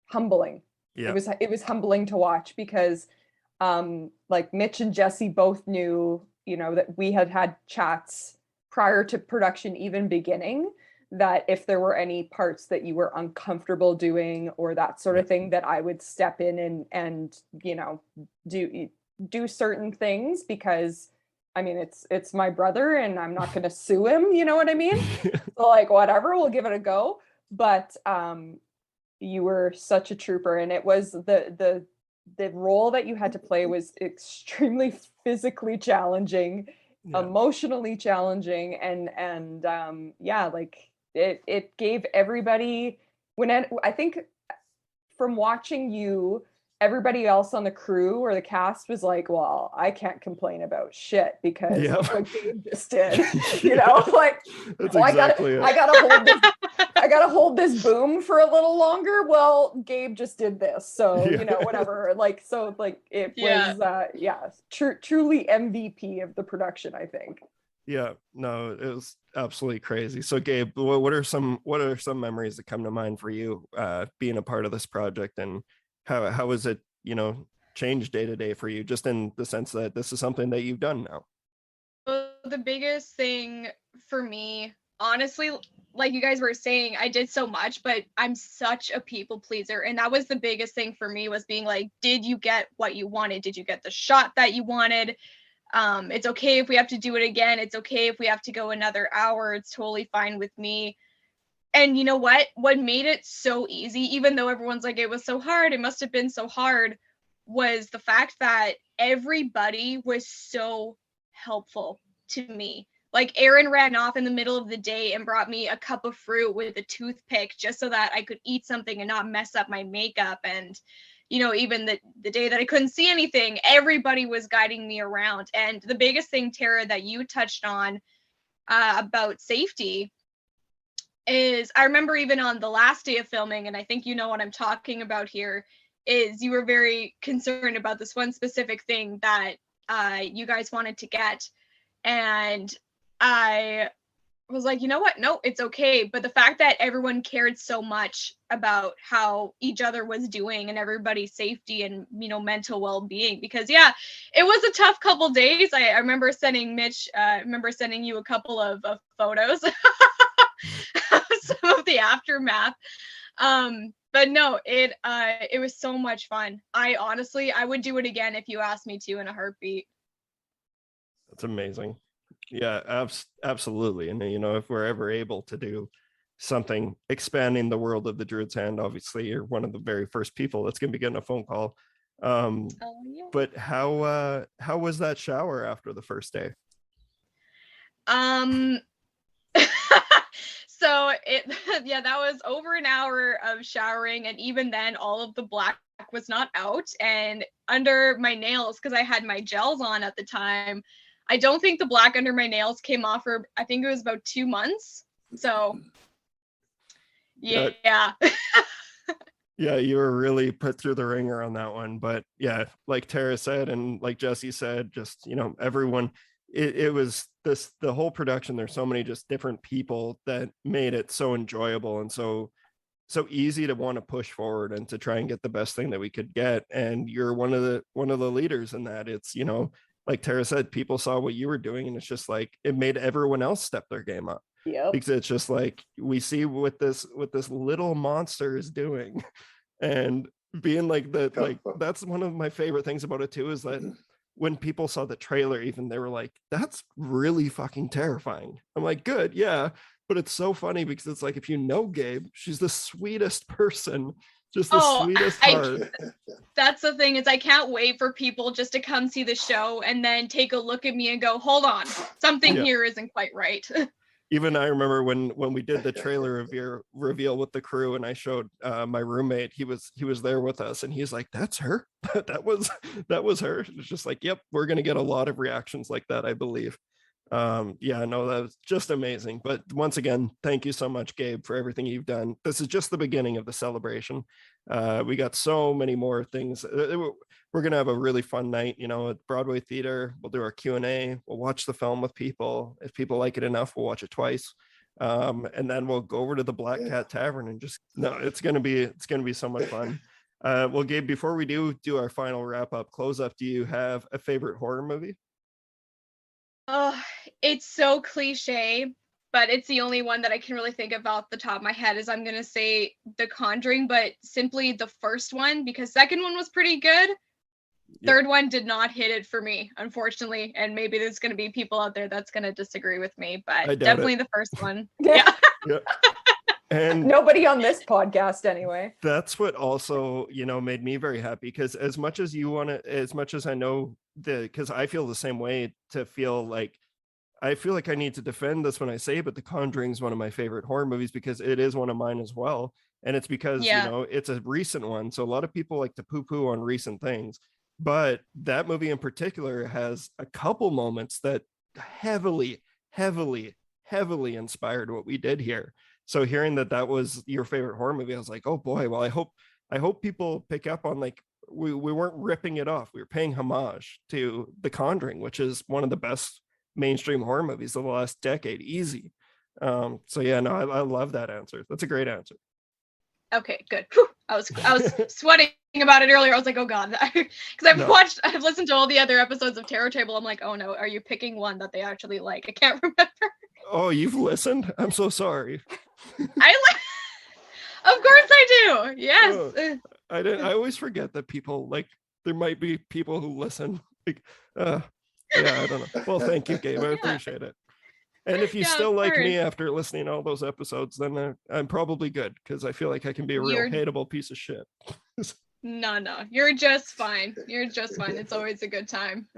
S6: humbling.
S1: Yeah.
S6: It was humbling to watch, because like Mitch and Jesse both knew, you know, that we had chats prior to production even beginning, that if there were any parts that you were uncomfortable doing or that sort of thing, that I would step in and you know, do certain things, because I mean, it's my brother and I'm not going to sue him, you know what I mean? So like, whatever, we'll give it a go. But you were such a trooper, and it was the role that you had to play was extremely physically challenging, emotionally challenging, and like it gave everybody, I think from watching you, everybody else on the crew or the cast was like, well, I can't complain about shit because of what Gabe just did. You know, like, well, I gotta hold this boom for a little longer. Well, Gabe just did this, so you know, whatever. Like, so like it was truly MVP of the production, I think.
S1: Yeah, no, it was absolutely crazy. So Gabe, what are some memories that come to mind for you being a part of this project, and how has it, you know, changed day to day for you, just in the sense that this is something that you've done now?
S8: Well, the biggest thing for me, honestly, like you guys were saying, I did so much, but I'm such a people pleaser. And that was the biggest thing for me, was being like, did you get what you wanted? Did you get the shot that you wanted? It's okay if we have to do it again. It's okay if we have to go another hour. It's totally fine with me. And you know what made it so easy, even though everyone's like, it was so hard, it must have been so hard, was the fact that everybody was so helpful to me. Like, Aaron ran off in the middle of the day and brought me a cup of fruit with a toothpick just so that I could eat something and not mess up my makeup. And, you know, even the day that I couldn't see anything, everybody was guiding me around. And the biggest thing, Tara, that you touched on about safety is, I remember even on the last day of filming, and I think you know what I'm talking about here, is you were very concerned about this one specific thing that you guys wanted to get. And I was like, you know what? No, it's okay. But the fact that everyone cared so much about how each other was doing and everybody's safety and, you know, mental well-being, because it was a tough couple days. I remember sending Mitch, sending you a couple of photos some of the aftermath. But no, it was so much fun. I would do it again if you asked me to, in a heartbeat.
S1: That's amazing. Yeah, absolutely. And you know, if we're ever able to do something expanding the world of the Druid's Hand, obviously you're one of the very first people that's going to be getting a phone call. But how was that shower after the first day?
S8: So that was over an hour of showering, and even then all of the black was not out, and under my nails, because I had my gels on at the time, I don't think the black under my nails came off for, I think it was about 2 months. So yeah.
S1: Yeah, you were really put through the ringer on that one. But yeah, like Tara said, and like Jesse said, just, you know, everyone, it was the whole production, there's so many just different people that made it so enjoyable and so easy to want to push forward and to try and get the best thing that we could get. And you're one of the leaders in that. It's, you know, like Tara said, people saw what you were doing, and it's just like, it made everyone else step their game up.
S6: Yeah,
S1: because it's just like, we see what this little monster is doing, and being like that. Like, that's one of my favorite things about it too, is that when people saw the trailer, even, they were like, that's really fucking terrifying. I'm like, good, yeah. But it's so funny because it's like, if you know Gabe, she's the sweetest person just the sweetest heart.
S8: That's the thing, is I can't wait for people just to come see the show and then take a look at me and go, hold on, something here isn't quite right.
S1: Even I remember when we did the trailer reveal with the crew, and I showed my roommate, he was there with us, and he's like, that's her. that was her. It's just like, yep, we're gonna get a lot of reactions like that, I believe. Yeah, no, that was just amazing. But once again, thank you so much, Gabe, for everything you've done. This is just the beginning of the celebration. We got so many more things. We're gonna have a really fun night, at Broadway Theatre. We'll do our Q&A. We'll watch the film with people. If people like it enough, we'll watch it twice. And then we'll go over to the Black Cat Tavern and it's gonna be so much fun. Well, Gabe, before we do our final wrap up, close up, do you have a favorite horror movie?
S8: It's so cliche, but it's the only one that I can really think of off the top of my head. Is I'm gonna say The Conjuring, but simply the first one, because second one was pretty good. Third one did not hit it for me, unfortunately, and maybe there's gonna be people out there that's gonna disagree with me, but definitely the first one. Yeah.
S6: And nobody on this podcast anyway.
S1: That's what also, made me very happy, because as much as I know because I feel the same way, I feel like I need to defend this when I say, but The Conjuring is one of my favorite horror movies, because it is one of mine as well. And it's because, it's a recent one. So a lot of people like to poo-poo on recent things, but that movie in particular has a couple moments that heavily, heavily, heavily inspired what we did here. So hearing that was your favorite horror movie, I was like, oh boy, well, I hope people pick up on, like, we weren't ripping it off. We were paying homage to The Conjuring, which is one of the best mainstream horror movies of the last decade, easy. So yeah, no, I love that answer. That's a great answer.
S8: Okay, good. Whew. I was sweating about it earlier. I was like, oh god, because I've listened to all the other episodes of Terror Table. I'm like, oh no, are you picking one that they actually like? I can't remember.
S1: Oh, you've listened? I'm so sorry.
S8: Of course I do. Yes.
S1: Oh, I always forget that people, like, there might be people who listen. Like, yeah, I don't know. Well, thank you, Gabe. I appreciate it. And if you still like me after listening to all those episodes, then I'm probably good, because I feel like I can be a real hateable piece of shit.
S8: No, you're just fine. It's always a good time.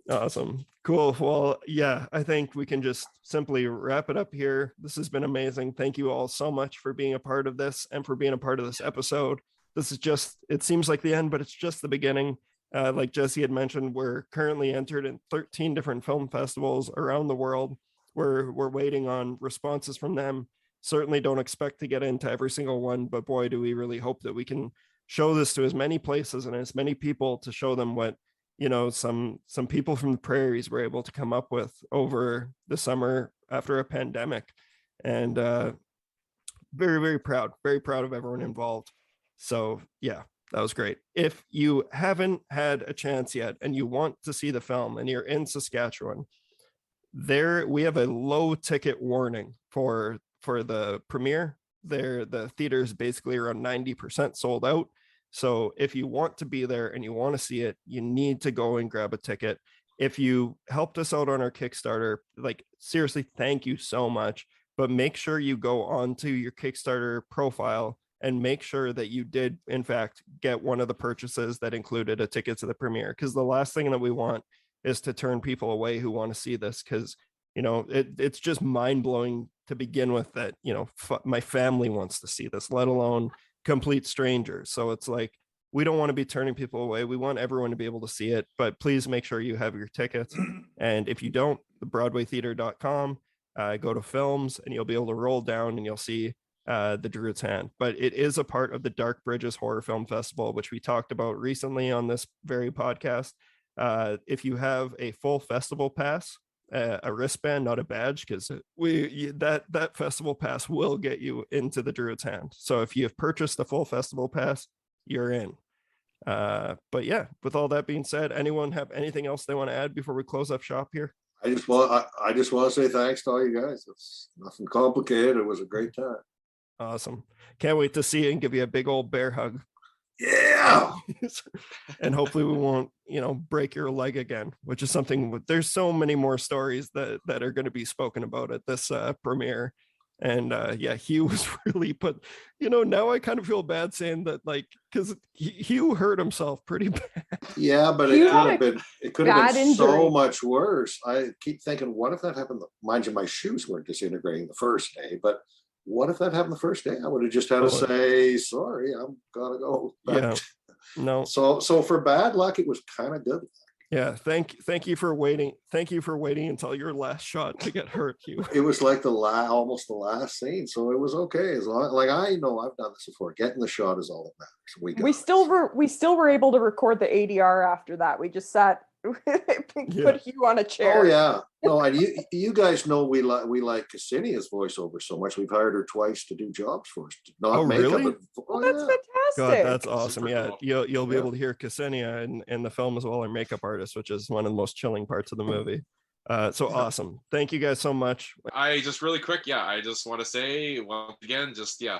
S1: Awesome. Cool. Well, yeah, I think we can just simply wrap it up here. This has been amazing. Thank you all so much for being a part of this and for being a part of this episode. This is it seems like the end, but it's just the beginning. Like Jesse had mentioned, we're currently entered in 13 different film festivals around the world. We're waiting on responses from them. Certainly don't expect to get into every single one, but boy, do we really hope that we can show this to as many places and as many people, to show them what, some people from the prairies were able to come up with over the summer after a pandemic. And very, very proud of everyone involved. So yeah, that was great. If you haven't had a chance yet and you want to see the film and you're in Saskatchewan, we have a low ticket warning for the premiere. The theater is basically around 90% sold out. So if you want to be there and you want to see it, you need to go and grab a ticket. If you helped us out on our Kickstarter, like, seriously, thank you so much. But make sure you go onto your Kickstarter profile and make sure that you did, in fact, get one of the purchases that included a ticket to the premiere. Because the last thing that we want is to turn people away who want to see this, because it's just mind-blowing to begin with that my family wants to see this, let alone complete strangers. So it's like, we don't want to be turning people away. We want everyone to be able to see it, but please make sure you have your tickets. And if you don't, BroadwayTheatre.com, go to films and you'll be able to roll down and you'll see the Druid's Hand. But it is a part of the Dark Bridges Horror Film Festival, which we talked about recently on this very podcast. If you have a full festival pass, a wristband, not a badge, because that festival pass will get you into the Druid's Hand. So if you have purchased the full festival pass, you're in. But yeah, with all that being said, anyone have anything else they want to add before we close up shop here?
S2: I just want to say thanks to all you guys. It's nothing complicated. It was a great time.
S1: Awesome. Can't wait to see you and give you a big old bear hug.
S2: Yeah.
S1: And hopefully we won't, break your leg again, which is something there's so many more stories that are going to be spoken about at this premiere. And yeah, Huw was really put, now I kind of feel bad saying that, like, because Huw hurt himself pretty bad.
S2: Yeah, but
S6: You
S2: it
S6: had
S2: could have
S6: bad
S2: been so
S6: injury.
S2: much worse. I keep thinking, what if that happened? Mind you, my shoes weren't disintegrating the first day, but what if that happened the first day? I would have just had to say, sorry, I'm gonna go back.
S1: Yeah. No.
S2: So for bad luck, it was kind of good.
S1: Yeah, thank you for waiting. Thank you for waiting until your last shot to get hurt, Huw.
S2: It was like almost the last scene, so it was okay. As long like I know I've done this before. Getting the shot is all that matters.
S6: We still were able to record the ADR after that. We just sat, put Huw on a chair.
S2: Oh yeah, no, and you guys know we like Ksenia's voiceover so much. We've hired her twice to do jobs for us. Not makeup,
S1: really?
S6: Oh, that's fantastic.
S1: God, that's awesome.
S5: Super
S1: Yeah,
S5: cool.
S1: you'll be able to hear Ksenia in the film as well, our makeup artist, which is one of the most chilling parts of the movie. So awesome. Thank you guys so much.
S5: I just really quick, I just want to say once again,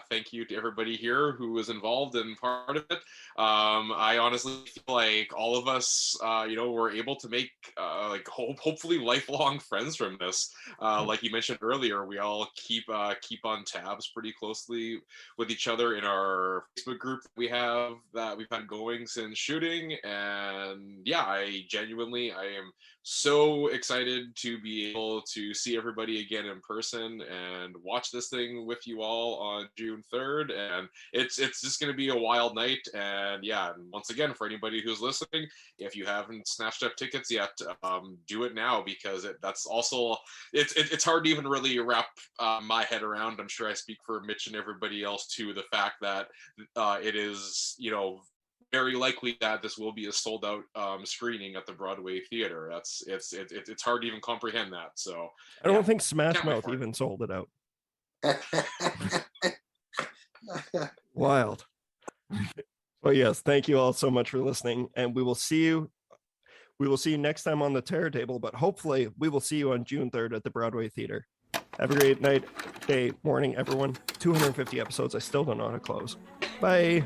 S5: thank you to everybody here who was involved and part of it. I honestly feel like all of us, were able to make hopefully lifelong friends from this. Like you mentioned earlier, we all keep on tabs pretty closely with each other in our Facebook group that we've had going since shooting. And yeah, I am so excited to be able to see everybody again in person and watch this thing with you all on June 3rd. And it's just going to be a wild night. And yeah, and once again, for anybody who's listening, if you haven't snatched up tickets yet, do it now, because that's also, it's hard to even really wrap my head around. I'm sure I speak for Mitch and everybody else too, the fact that it is, very likely that this will be a sold out screening at the Broadway Theatre. It's hard to even comprehend that. So
S1: I don't think Smash Mouth even sold it out. Wild. Well, yes, thank you all so much for listening, and we will see you next time on the Terror Table, but hopefully we will see you on June 3rd at the Broadway Theatre. Have a great night, day, morning, everyone. 250 episodes. I still don't know how to close. Bye.